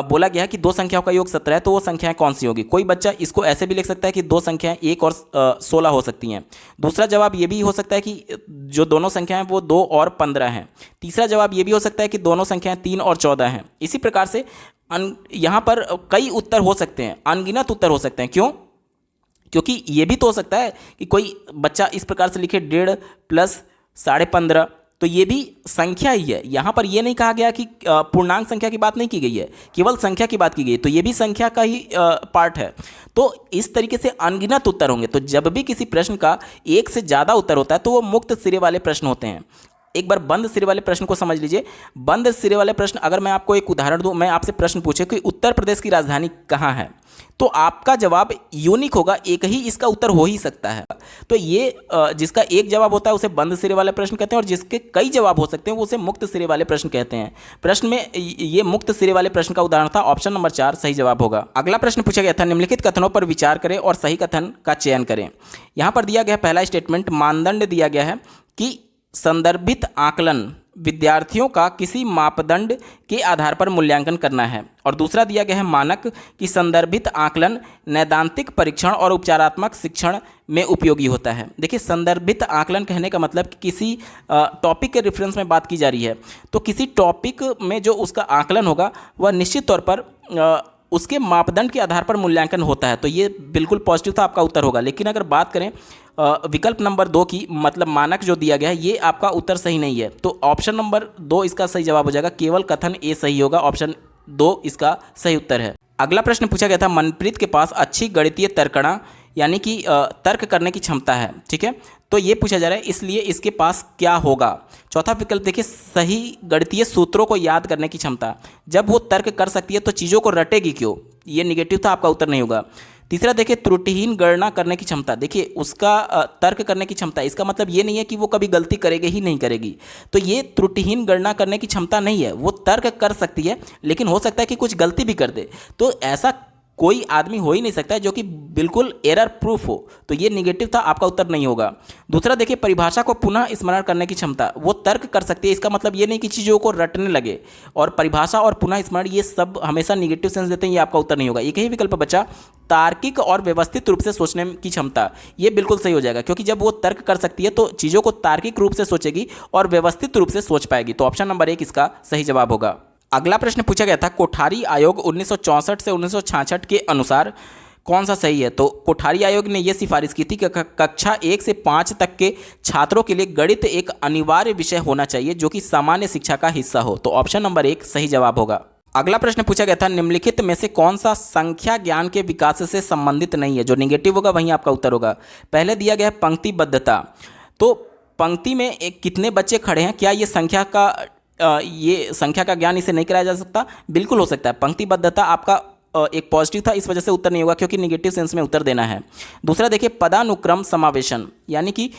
बोला गया है कि 2 संख्याओं का योग 17 है, तो वो संख्याएं कौन सी होगी। कोई बच्चा इसको ऐसे भी लिख सकता है कि 2 संख्याएं 1 और 16 हो सकती हैं। दूसरा जवाब ये भी हो सकता है कि जो दोनों संख्याएं वो 2 और 15 हैं। तीसरा जवाब ये भी हो सकता है कि दोनों संख्याएं 3 और 14 हैं। इसी प्रकार से यहाँ पर कई उत्तर हो सकते हैं, अनगिनत उत्तर हो सकते हैं। क्यों, क्योंकि ये भी तो हो सकता है कि कोई बच्चा इस प्रकार से लिखे 1.5 + 15.5, तो ये भी संख्या ही है। यहाँ पर ये नहीं कहा गया कि पूर्णांक संख्या की बात नहीं की गई है, केवल संख्या की बात की गई है, तो ये भी संख्या का ही पार्ट है। तो इस तरीके से अनगिनत उत्तर होंगे। तो जब भी किसी प्रश्न का एक से ज़्यादा उत्तर होता है तो वो मुक्त सिरे वाले प्रश्न होते हैं। एक बार बंद सिरे वाले प्रश्न को समझ लीजिए। बंद सिरे वाले प्रश्न, अगर मैं आपको एक उदाहरण दूं, मैं आपसे प्रश्न पूछे कि उत्तर प्रदेश की राजधानी कहाँ है, तो आपका जवाब यूनिक होगा, एक ही इसका उत्तर हो ही सकता है। तो ये जिसका एक जवाब होता है उसे बंद सिरे वाले प्रश्न कहते हैं, और जिसके कई जवाब हो सकते हैं वो उसे मुक्त सिरे वाले प्रश्न कहते हैं। प्रश्न में ये मुक्त सिरे वाले प्रश्न का उदाहरण था, ऑप्शन नंबर 4 सही जवाब होगा। अगला प्रश्न पूछा गया था, निम्नलिखित कथनों पर विचार करें और सही कथन का चयन करें। यहाँ पर दिया गया पहला स्टेटमेंट, मानदंड दिया गया है कि संदर्भित आकलन विद्यार्थियों का किसी मापदंड के आधार पर मूल्यांकन करना है, और दूसरा दिया गया है मानक कि संदर्भित आकलन नैदांतिक परीक्षण और उपचारात्मक शिक्षण में उपयोगी होता है। देखिए, संदर्भित आकलन कहने का मतलब कि किसी टॉपिक के रेफरेंस में बात की जा रही है, तो किसी टॉपिक में जो उसका आकलन होगा वह निश्चित तौर पर उसके मापदंड के आधार पर मूल्यांकन होता है। तो ये बिल्कुल पॉजिटिव था, आपका उत्तर होगा। लेकिन अगर बात करें विकल्प नंबर 2 की, मतलब मानक जो दिया गया है, ये आपका उत्तर सही नहीं है। तो ऑप्शन नंबर 2 इसका सही जवाब हो जाएगा, केवल कथन ए सही होगा, ऑप्शन 2 इसका सही उत्तर है। अगला प्रश्न पूछा गया था, मनप्रीत के पास अच्छी गणितीय तर्कणा यानी कि तर्क करने की क्षमता है, ठीक है। तो ये पूछा जा रहा है, इसलिए इसके पास क्या होगा। चौथा विकल्प देखिए, सही गणितीय सूत्रों को याद करने की क्षमता। जब वो तर्क कर सकती है तो चीज़ों को रटेगी क्यों, ये निगेटिव था, आपका उत्तर नहीं होगा। तीसरा देखिए, त्रुटिहीन गणना करने की क्षमता। देखिए, उसका तर्क करने की क्षमता, इसका मतलब ये नहीं है कि वो कभी गलती करेगी ही नहीं करेगी। तो ये त्रुटिहीन गणना करने की क्षमता नहीं है, वो तर्क कर सकती है लेकिन हो सकता है कि कुछ गलती भी कर दे। तो ऐसा कोई आदमी हो ही नहीं सकता है जो कि बिल्कुल एरर प्रूफ हो। तो ये निगेटिव था, आपका उत्तर नहीं होगा। दूसरा देखिए, परिभाषा को पुनः स्मरण करने की क्षमता। वो तर्क कर सकती है, इसका मतलब ये नहीं कि चीज़ों को रटने लगे। और परिभाषा और पुनः स्मरण ये सब हमेशा निगेटिव सेंस देते हैं, ये आपका उत्तर नहीं होगा। एक ही विकल्प बचा, तार्किक और व्यवस्थित रूप से सोचने की क्षमता। ये बिल्कुल सही हो जाएगा, क्योंकि जब वो तर्क कर सकती है तो चीज़ों को तार्किक रूप से सोचेगी और व्यवस्थित रूप से सोच पाएगी। तो ऑप्शन नंबर 1 इसका सही जवाब होगा। अगला प्रश्न पूछा गया था, कोठारी आयोग 1964 से 1966 के अनुसार कौन सा सही है। तो कोठारी आयोग ने यह सिफारिश की थी कि कक्षा 1 से 5 तक के छात्रों के लिए गणित एक अनिवार्य विषय होना चाहिए जो कि सामान्य शिक्षा का हिस्सा हो। तो ऑप्शन नंबर 1 सही जवाब होगा। अगला प्रश्न पूछा गया था, निम्नलिखित में से कौन सा संख्या ज्ञान के विकास से संबंधित नहीं है। जो निगेटिव होगा वहीं आपका उत्तर होगा। पहले दिया गया है पंक्तिबद्धता। तो पंक्ति में कितने बच्चे खड़े हैं, क्या ये संख्या का ज्ञान इसे नहीं कराया जा सकता? बिल्कुल हो सकता है। पंक्तिबद्धता आपका एक पॉजिटिव था, इस वजह से उत्तर नहीं होगा, क्योंकि निगेटिव सेंस में उत्तर देना है। दूसरा देखिए, पदानुक्रम समावेशन, यानी कि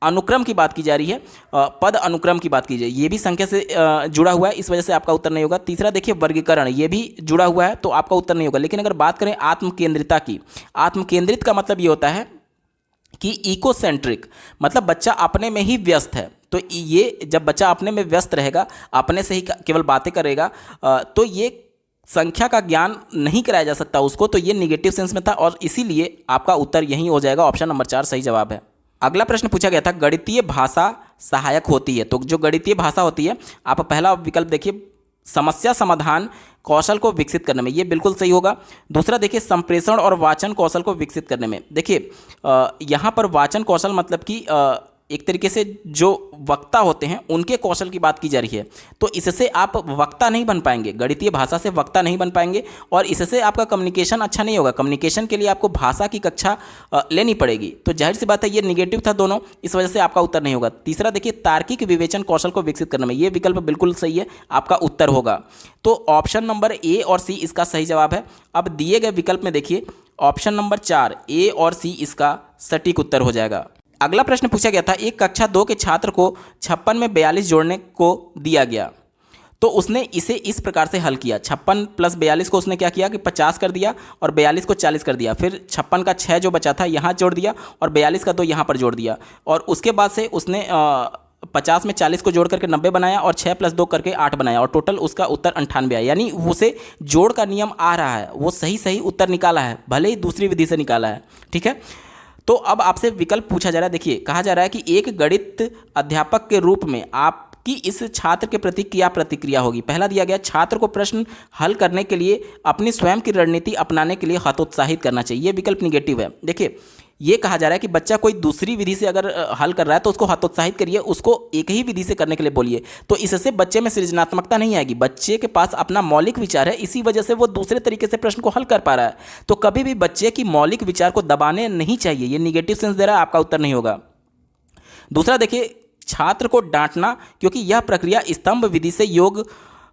अनुक्रम की बात की जा रही है, पद अनुक्रम की बात की जाए, ये भी संख्या से जुड़ा हुआ है, इस वजह से आपका उत्तर नहीं होगा। तीसरा देखिए, वर्गीकरण, ये भी जुड़ा हुआ है, तो आपका उत्तर नहीं होगा। लेकिन अगर बात करें आत्मकेंद्रिता की, आत्मकेंद्रित का मतलब ये होता है कि इकोसेंट्रिक, मतलब बच्चा अपने में ही व्यस्त है। तो ये जब बच्चा अपने में व्यस्त रहेगा, अपने से ही केवल बातें करेगा, तो ये संख्या का ज्ञान नहीं कराया जा सकता उसको। तो ये निगेटिव सेंस में था, और इसीलिए आपका उत्तर यही हो जाएगा, ऑप्शन नंबर 4 सही जवाब है। अगला प्रश्न पूछा गया था, गणितीय भाषा सहायक होती है। तो जो गणितीय भाषा होती है, आप पहला विकल्प देखिए, समस्या समाधान कौशल को विकसित करने में, ये बिल्कुल सही होगा। दूसरा देखिए, संप्रेषण और वाचन कौशल को विकसित करने में। देखिए, यहाँ पर वाचन कौशल मतलब कि एक तरीके से जो वक्ता होते हैं उनके कौशल की बात की जा रही है। तो इससे आप वक्ता नहीं बन पाएंगे, गणितीय भाषा से वक्ता नहीं बन पाएंगे, और इससे आपका कम्युनिकेशन अच्छा नहीं होगा। कम्युनिकेशन के लिए आपको भाषा की कक्षा लेनी पड़ेगी। तो जाहिर सी बात है, ये निगेटिव था दोनों, इस वजह से आपका उत्तर नहीं होगा। तीसरा देखिए, तार्किक विवेचन कौशल को विकसित करने में, ये विकल्प बिल्कुल सही है, आपका उत्तर होगा। तो ऑप्शन नंबर ए और सी इसका सही जवाब है। अब दिए गए विकल्प में देखिए, ऑप्शन नंबर 4 ए और सी इसका सटीक उत्तर हो जाएगा। अगला प्रश्न पूछा गया था, एक कक्षा 2 के छात्र को 56 में 42 जोड़ने को दिया गया, तो उसने इसे इस प्रकार से हल किया। 56 + 42 को उसने क्या किया कि 50 कर दिया और 42 को 40 कर दिया। फिर 56 का 6 जो बचा था यहाँ जोड़ दिया और 42 का 2 यहाँ पर जोड़ दिया, और उसके बाद से उसने 50 में 40 को जोड़ करके 90 बनाया और 6 + 2 करके 8 बनाया, और टोटल उसका उत्तर 98 आया। यानी उसे जोड़ का नियम आ रहा है, वो सही उत्तर निकाला है, भले ही दूसरी विधि से निकाला है, ठीक है। तो अब आपसे विकल्प पूछा जा रहा है। देखिए, कहा जा रहा है कि एक गणित अध्यापक के रूप में आपकी इस छात्र के प्रति क्या प्रतिक्रिया होगी। पहला दिया गया, छात्र को प्रश्न हल करने के लिए अपनी स्वयं की रणनीति अपनाने के लिए हतोत्साहित करना चाहिए, ये विकल्प निगेटिव है। देखिए, ये कहा जा रहा है कि बच्चा कोई दूसरी विधि से अगर हल कर रहा है तो उसको हतोत्साहित करिए, उसको एक ही विधि से करने के लिए बोलिए। तो इससे बच्चे में सृजनात्मकता नहीं आएगी। बच्चे के पास अपना मौलिक विचार है, इसी वजह से वो दूसरे तरीके से प्रश्न को हल कर पा रहा है। तो कभी भी बच्चे की मौलिक विचार को दबाने नहीं चाहिए। ये निगेटिव सेंस दे रहा है, आपका उत्तर नहीं होगा। दूसरा देखिए, छात्र को डांटना, क्योंकि यह प्रक्रिया स्तंभ विधि से योग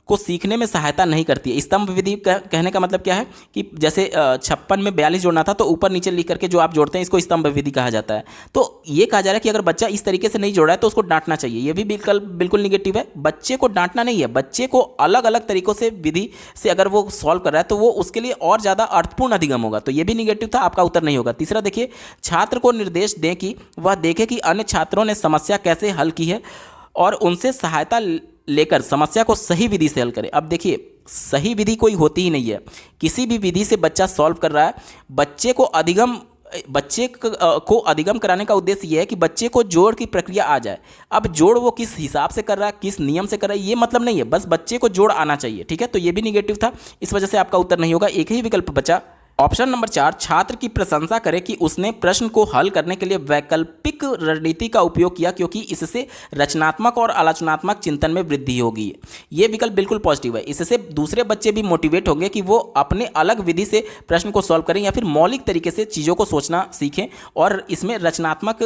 को सीखने में सहायता नहीं करती है। स्तंभ विधि कहने का मतलब क्या है कि जैसे 56 में 42 जोड़ना था तो ऊपर नीचे लिख करके जो आप जोड़ते हैं इसको स्तंभ विधि कहा जाता है। तो ये कहा जा रहा है कि अगर बच्चा इस तरीके से नहीं जोड़ा है तो उसको डांटना चाहिए। ये भी बिल्कुल निगेटिव है। बच्चे को डांटना नहीं है, बच्चे को अलग अलग तरीकों से विधि से अगर वो सॉल्व कर रहा है तो वो उसके लिए और ज़्यादा अर्थपूर्ण अधिगम होगा। तो ये भी निगेटिव था, आपका उत्तर नहीं होगा। तीसरा देखिए, छात्र को निर्देश दें कि वह देखे कि अन्य छात्रों ने समस्या कैसे हल की है और उनसे सहायता लेकर समस्या को सही विधि से हल करें। अब देखिए, सही विधि कोई होती ही नहीं है। किसी भी विधि से बच्चा सॉल्व कर रहा है, बच्चे को अधिगम कराने का उद्देश्य यह है कि बच्चे को जोड़ की प्रक्रिया आ जाए। अब जोड़ वो किस हिसाब से कर रहा है, किस नियम से कर रहा है, ये मतलब नहीं है, बस बच्चे को जोड़ आना चाहिए। ठीक है, तो ये भी निगेटिव था, इस वजह से आपका उत्तर नहीं होगा। एक ही विकल्प बचा। ऑप्शन नंबर 4, छात्र की प्रशंसा करें कि उसने प्रश्न को हल करने के लिए वैकल्पिक रणनीति का उपयोग किया, क्योंकि इससे रचनात्मक और आलोचनात्मक चिंतन में वृद्धि होगी। ये विकल्प बिल्कुल पॉजिटिव है। इससे दूसरे बच्चे भी मोटिवेट होंगे कि वो अपने अलग विधि से प्रश्न को सॉल्व करें या फिर मौलिक तरीके से चीज़ों को सोचना सीखें, और इसमें रचनात्मक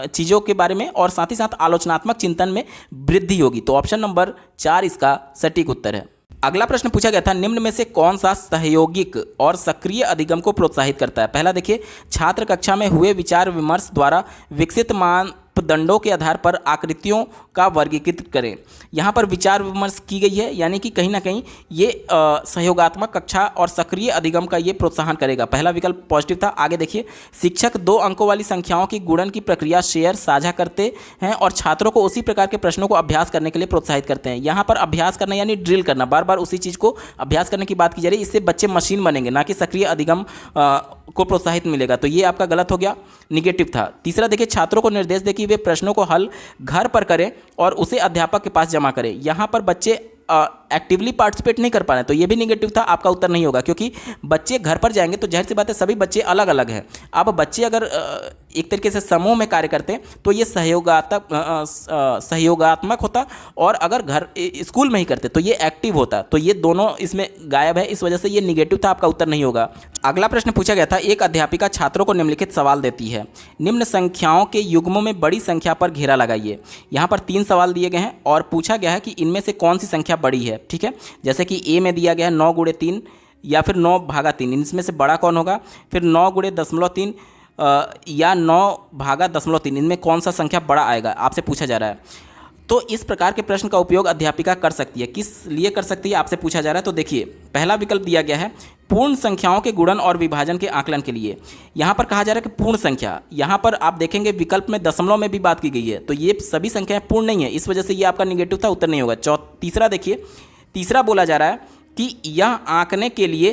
चीज़ों के बारे में और साथ ही साथ आलोचनात्मक चिंतन में वृद्धि होगी। तो ऑप्शन नंबर 4 इसका सटीक उत्तर है। अगला प्रश्न पूछा गया था, निम्न में से कौन सा सहयोगिक और सक्रिय अधिगम को प्रोत्साहित करता है। पहला देखिए, छात्र कक्षा में हुए विचार विमर्श द्वारा विकसित मानदंडों के आधार पर आकृतियों का वर्गीकृत करें। यहाँ पर विचार विमर्श की गई है, यानी कि कहीं ना कहीं ये सहयोगात्मक कक्षा और सक्रिय अधिगम का ये प्रोत्साहन करेगा। पहला विकल्प पॉजिटिव था। आगे देखिए, शिक्षक 2 अंकों वाली संख्याओं की गुणन की प्रक्रिया शेयर साझा करते हैं और छात्रों को उसी प्रकार के प्रश्नों को अभ्यास करने के लिए प्रोत्साहित करते हैं। यहाँ पर अभ्यास करना यानी ड्रिल करना, बार बार उसी चीज़ को अभ्यास करने की बात की जा रही है। इससे बच्चे मशीन बनेंगे, ना कि सक्रिय अधिगम को प्रोत्साहित मिलेगा। तो ये आपका गलत हो गया, निगेटिव था। तीसरा देखिए, छात्रों को निर्देश दें कि वे प्रश्नों को हल घर पर करें और उसे अध्यापक के पास जमा करें। यहाँ पर बच्चे एक्टिवली पार्टिसिपेट नहीं कर पा रहे हैं, तो ये भी निगेटिव था, आपका उत्तर नहीं होगा, क्योंकि बच्चे घर पर जाएंगे तो जाहिर सी बात है सभी बच्चे अलग अलग हैं। अब बच्चे अगर एक तरीके से समूह में कार्य करते हैं तो ये सहयोगात्मक होता, और अगर घर स्कूल में ही करते तो ये एक्टिव होता। तो ये दोनों इसमें गायब है, इस वजह से ये निगेटिव था, आपका उत्तर नहीं होगा। अगला प्रश्न पूछा गया था, एक अध्यापिका छात्रों को निम्नलिखित सवाल देती है, निम्न संख्याओं के युग्मों में बड़ी संख्या पर घेरा लगाइए। यहाँ पर 3 सवाल दिए गए हैं और पूछा गया है कि इनमें से कौन सी संख्या बड़ी है। ठीक है, जैसे कि ए में दिया गया है 9 × 3 या फिर 9/3, इनमें से बड़ा कौन होगा। फिर 9 × 0.3 या 9/3, इनमें कौन सा संख्या बड़ा आएगा, आपसे पूछा जा रहा है। तो इस प्रकार के प्रश्न का उपयोग अध्यापिका कर सकती है। किस लिए कर सकती है, आपसे पूछा जा रहा है। तो देखिए, पहला विकल्प दिया गया है पूर्ण संख्याओं के गुणन और विभाजन के आकलन के लिए। यहाँ पर कहा जा रहा है कि पूर्ण संख्या, यहाँ पर आप देखेंगे विकल्प में दशमलव में भी बात की गई है, तो ये सभी संख्याएं पूर्ण नहीं है, इस वजह से ये आपका निगेटिव था, उत्तर नहीं होगा। तीसरा देखिए, तीसरा बोला जा रहा है कि यह आंकने के लिए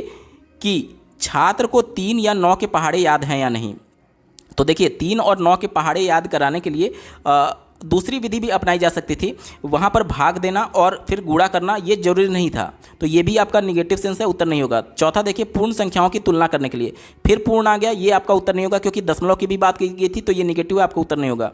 कि छात्र को 3 या 9 के पहाड़े याद हैं या नहीं। तो देखिए, 3 और 9 के पहाड़े याद कराने के लिए दूसरी विधि भी अपनाई जा सकती थी, वहाँ पर भाग देना और फिर गुणा करना ये जरूरी नहीं था। तो ये भी आपका निगेटिव सेंस है, उत्तर नहीं होगा। चौथा देखिए, पूर्ण संख्याओं की तुलना करने के लिए, फिर पूर्ण आ गया, ये आपका उत्तर नहीं होगा, क्योंकि दशमलव की भी बात की गई थी, तो ये निगेटिव है, आपका उत्तर नहीं होगा।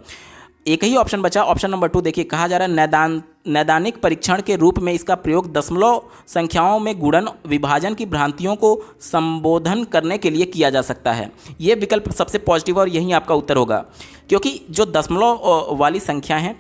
एक ही ऑप्शन बचा, ऑप्शन नंबर 2 देखिए, कहा जा रहा है नैदानिक परीक्षण के रूप में इसका प्रयोग दशमलव संख्याओं में गुणन विभाजन की भ्रांतियों को संबोधन करने के लिए किया जा सकता है। ये विकल्प सबसे पॉजिटिव और यही आपका उत्तर होगा, क्योंकि जो दशमलव वाली संख्या है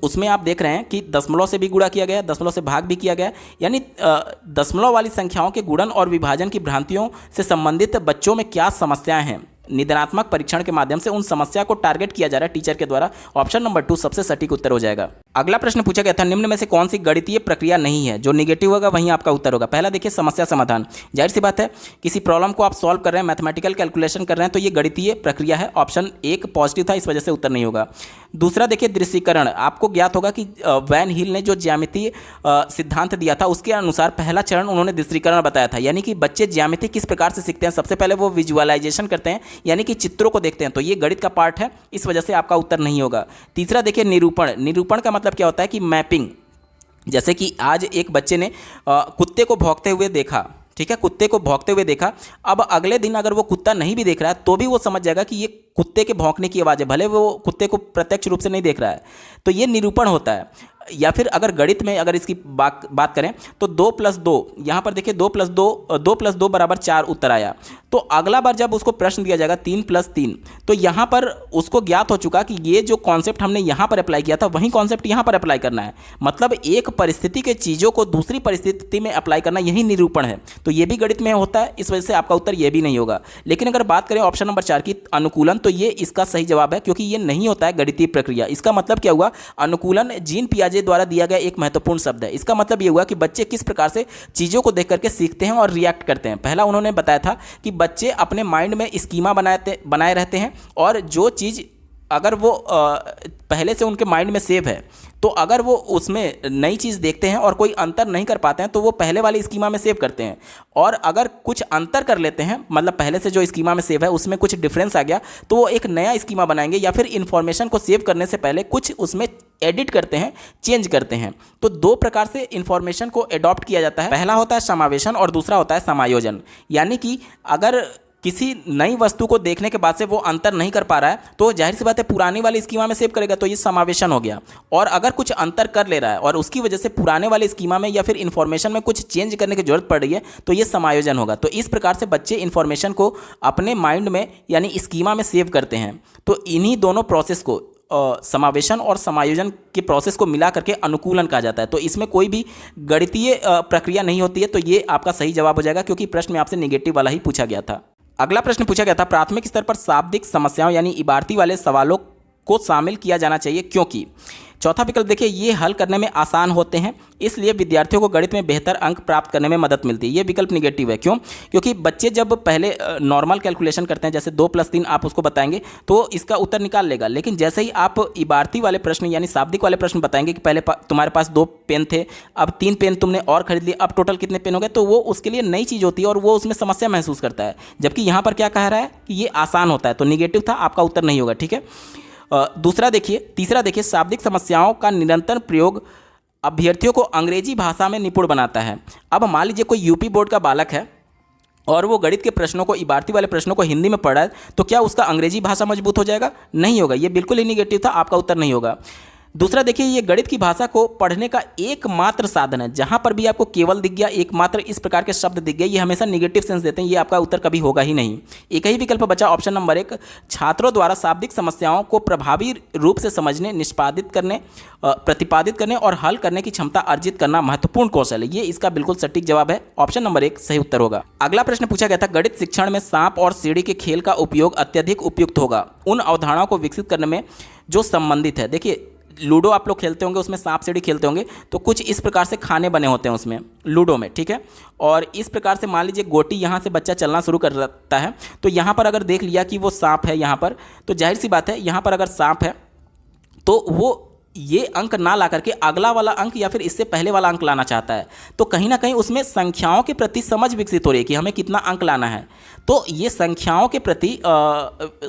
उसमें आप देख रहे हैं कि दशमलव से भी गुणा किया गया, दशमलव से भाग भी किया गया, यानी दशमलव वाली संख्याओं के गुणन और विभाजन की भ्रांतियों से संबंधित बच्चों में क्या समस्याएं हैं, निदानात्मक परीक्षण के माध्यम से उन समस्या को टारगेट किया जा रहा है टीचर के द्वारा। ऑप्शन नंबर 2 सबसे सटीक उत्तर हो जाएगा। अगला प्रश्न पूछा गया था, निम्न में से कौन सी गणितीय प्रक्रिया नहीं है। जो निगेटिव होगा वहीं आपका उत्तर होगा। पहला देखिए, समस्या समाधान, जाहिर सी बात है, किसी प्रॉब्लम को आप सॉल्व कर रहे हैं, मैथमेटिकल कैलकुलेशन कर रहे हैं, तो ये गणितीय प्रक्रिया है। ऑप्शन 1 पॉजिटिव था, इस वजह से उत्तर नहीं होगा। दूसरा देखिए, दृश्यीकरण, आपको ज्ञात होगा कि वैन हील ने जो ज्यामितीय सिद्धांत दिया था उसके अनुसार पहला चरण उन्होंने दृश्यीकरण बताया था, यानी कि बच्चे ज्यामिति किस प्रकार से सीखते हैं। सबसे पहले वो विजुअलाइजेशन करते हैं, यानी कि चित्रों को देखते हैं, तो ये गणित का पार्ट है, इस वजह से आपका उत्तर नहीं होगा। तीसरा देखिए, निरूपण, निरूपण का मतलब क्या होता है कि मैपिंग, जैसे कि आज एक बच्चे ने कुत्ते को भौंकते हुए देखा, ठीक है, कुत्ते को भौंकते हुए देखा। अब अगले दिन अगर वो कुत्ता नहीं भी देख रहा है तो भी वो समझ जाएगा कि ये कुत्ते के भौंकने की आवाज़ है, भले वो कुत्ते को प्रत्यक्ष रूप से नहीं देख रहा है। तो ये निरूपण होता है। या फिर अगर गणित में अगर इसकी बात करें तो 2+2, यहाँ पर देखिए 2+2 बराबर 4 उत्तर आया। तो अगला बार जब उसको प्रश्न दिया जाएगा 3+3, तो यहाँ पर उसको ज्ञात हो चुका कि ये जो कॉन्सेप्ट हमने यहाँ पर अप्लाई किया था वही कॉन्सेप्ट यहाँ पर अप्लाई करना है। मतलब एक परिस्थिति के चीज़ों को दूसरी परिस्थिति में अप्लाई करना, यही निरूपण है। तो ये भी गणित में होता है, इस वजह से आपका उत्तर ये भी नहीं होगा। लेकिन अगर बात करें ऑप्शन नंबर 4 की अनुकूलन, तो ये इसका सही जवाब है, क्योंकि ये नहीं होता है गणितीय प्रक्रिया। इसका मतलब क्या हुआ, अनुकूलन जीन पियाजे द्वारा दिया गया एक महत्वपूर्ण शब्द है। इसका मतलब ये हुआ कि बच्चे किस प्रकार से चीज़ों को देख करके सीखते हैं और रिएक्ट करते हैं। पहला उन्होंने बताया था कि बच्चे अपने माइंड में स्कीमा बनाए रहते हैं, और जो चीज़ अगर वो पहले से उनके माइंड में सेव है, तो अगर वो उसमें नई चीज़ देखते हैं और कोई अंतर नहीं कर पाते हैं तो वो पहले वाले स्कीमा में सेव करते हैं। और अगर कुछ अंतर कर लेते हैं, मतलब पहले से जो स्कीमा में सेव है उसमें कुछ डिफरेंस आ गया, तो वो एक नया स्कीमा बनाएंगे, या फिर इन्फॉर्मेशन को सेव करने से पहले कुछ उसमें एडिट करते हैं, चेंज करते हैं। तो दो प्रकार से इन्फॉर्मेशन को एडॉप्ट किया जाता है। पहला होता है समावेशन और दूसरा होता है समायोजन। यानी कि अगर किसी नई वस्तु को देखने के बाद से वो अंतर नहीं कर पा रहा है तो जाहिर सी बात है पुरानी वाली स्कीमा में सेव करेगा, तो ये समावेशन हो गया। और अगर कुछ अंतर कर ले रहा है और उसकी वजह से पुराने वाले स्कीमा में या फिर इन्फॉर्मेशन में कुछ चेंज करने की जरूरत पड़ रही है, तो ये समायोजन होगा। तो इस प्रकार से बच्चे इन्फॉर्मेशन को अपने माइंड में यानी स्कीमा में सेव करते हैं। तो इन्हीं दोनों प्रोसेस को, समावेशन और समायोजन के प्रोसेस को मिला करके अनुकूलन कहा जाता है। तो इसमें कोई भी गणितीय प्रक्रिया नहीं होती है। तो ये आपका सही जवाब हो जाएगा, क्योंकि प्रश्न में आपसे नेगेटिव वाला ही पूछा गया था। अगला प्रश्न पूछा गया था, प्राथमिक स्तर पर शाब्दिक समस्याओं यानी इबारती वाले सवालों को शामिल किया जाना चाहिए क्योंकि। चौथा विकल्प देखिए, ये हल करने में आसान होते हैं, इसलिए विद्यार्थियों को गणित में बेहतर अंक प्राप्त करने में मदद मिलती है। ये विकल्प निगेटिव है। क्यों? क्योंकि बच्चे जब पहले नॉर्मल कैलकुलेशन करते हैं, जैसे 2+3 आप उसको बताएंगे तो इसका उत्तर निकाल लेगा। लेकिन जैसे ही आप इबारती वाले प्रश्न यानी शाब्दिक वाले प्रश्न बताएंगे कि पहले तुम्हारे पास 2 पेन थे, अब 3 पेन तुमने और खरीद लिए, अब टोटल कितने पेन हो गए, तो वो उसके लिए नई चीज़ होती है और वो उसमें समस्या महसूस करता है। जबकि यहाँ पर क्या कह रहा है कि ये आसान होता है, तो निगेटिव था, आपका उत्तर नहीं होगा। ठीक है, तीसरा देखिए, शाब्दिक समस्याओं का निरंतर प्रयोग अभ्यर्थियों को अंग्रेजी भाषा में निपुण बनाता है। अब मान लीजिए कोई यूपी बोर्ड का बालक है और वो गणित के प्रश्नों को, इबारती वाले प्रश्नों को हिंदी में पढ़ रहा है, तो क्या उसका अंग्रेजी भाषा मजबूत हो जाएगा? नहीं होगा। ये बिल्कुल ही निगेटिव था, आपका उत्तर नहीं होगा। दूसरा देखिए, ये गणित की भाषा को पढ़ने का एकमात्र साधन है। जहां पर भी आपको केवल दिख गया, एकमात्र इस प्रकार के शब्द दिख गए, ये हमेशा निगेटिव सेंस देते हैं। ये आपका उत्तर कभी होगा ही नहीं। एक ही विकल्प बचा, ऑप्शन नंबर 1, छात्रों द्वारा शाब्दिक समस्याओं को प्रभावी रूप से समझने, निष्पादित करने, प्रतिपादित करने और हल करने की क्षमता अर्जित करना महत्वपूर्ण कौशल है। ये इसका बिल्कुल सटीक जवाब है, ऑप्शन नंबर 1 सही उत्तर होगा। अगला प्रश्न पूछा गया था, गणित शिक्षण में सांप और सीढ़ी के खेल का उपयोग अत्यधिक उपयुक्त होगा उन अवधारणाओं को विकसित करने में जो संबंधित है। देखिए, लूडो आप लोग खेलते होंगे, उसमें सांप सीढ़ी खेलते होंगे, तो कुछ इस प्रकार से खाने बने होते हैं उसमें लूडो में। ठीक है, और इस प्रकार से मान लीजिए गोटी यहाँ से बच्चा चलना शुरू कर देता है, तो यहाँ पर अगर देख लिया कि वो सांप है यहाँ पर, तो जाहिर सी बात है यहाँ पर अगर सांप है तो वो ये अंक ना ला करके अगला वाला अंक या फिर इससे पहले वाला अंक लाना चाहता है। तो कहीं ना कहीं उसमें संख्याओं के प्रति समझ विकसित हो रही है कि हमें कितना अंक लाना है। तो ये संख्याओं के प्रति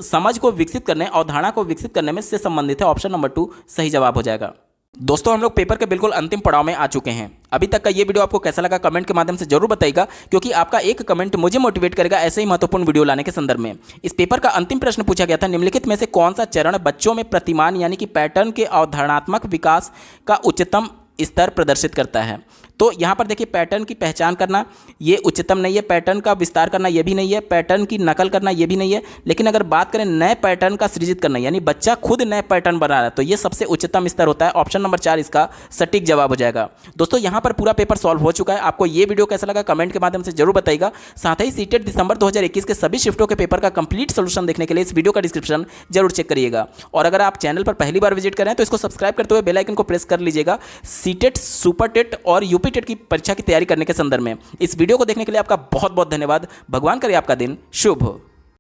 समझ को विकसित करने, अवधारणा को विकसित करने में से संबंधित है, ऑप्शन नंबर 2 सही जवाब हो जाएगा। दोस्तों, हम लोग पेपर के बिल्कुल अंतिम पड़ाव में आ चुके हैं। अभी तक का ये वीडियो आपको कैसा लगा कमेंट के माध्यम से जरूर बताइएगा, क्योंकि आपका एक कमेंट मुझे मोटिवेट करेगा ऐसे ही महत्वपूर्ण वीडियो लाने के संदर्भ में। इस पेपर का अंतिम प्रश्न पूछा गया था, निम्नलिखित में से कौन सा चरण बच्चों में प्रतिमान यानी कि पैटर्न के अवधारणात्मक विकास का उच्चतम स्तर प्रदर्शित करता है? तो यहाँ पर देखिए, पैटर्न की पहचान करना ये उच्चतम नहीं है, पैटर्न का विस्तार करना ये भी नहीं है, पैटर्न की नकल करना ये भी नहीं है। लेकिन अगर बात करें नए पैटर्न का सृजित करना यानी बच्चा खुद नए पैटर्न बना रहा है, तो ये सबसे उच्चतम स्तर होता है, ऑप्शन नंबर 4 इसका सटीक जवाब हो जाएगा। दोस्तों, यहाँ पर पूरा पेपर सॉल्व हो चुका है। आपको ये वीडियो कैसा लगा कमेंट के माध्यम से जरूर बताइएगा। साथ ही सीटेट दिसंबर 2021 के सभी शिफ्टों के पेपर का कंप्लीट सोल्यूशन देखने के लिए इस वीडियो का डिस्क्रिप्शन जरूर चेक करिएगा। और अगर आप चैनल पर पहली बार विजिट करें तो इसको सब्सक्राइब करते हुए बेल आइकन को प्रेस कर लीजिएगा। सीटेट, सुपर टेट और यूपी टेट की परीक्षा की तैयारी करने के संदर्भ में इस वीडियो को देखने के लिए आपका बहुत बहुत धन्यवाद। भगवान करे आपका दिन शुभ हो।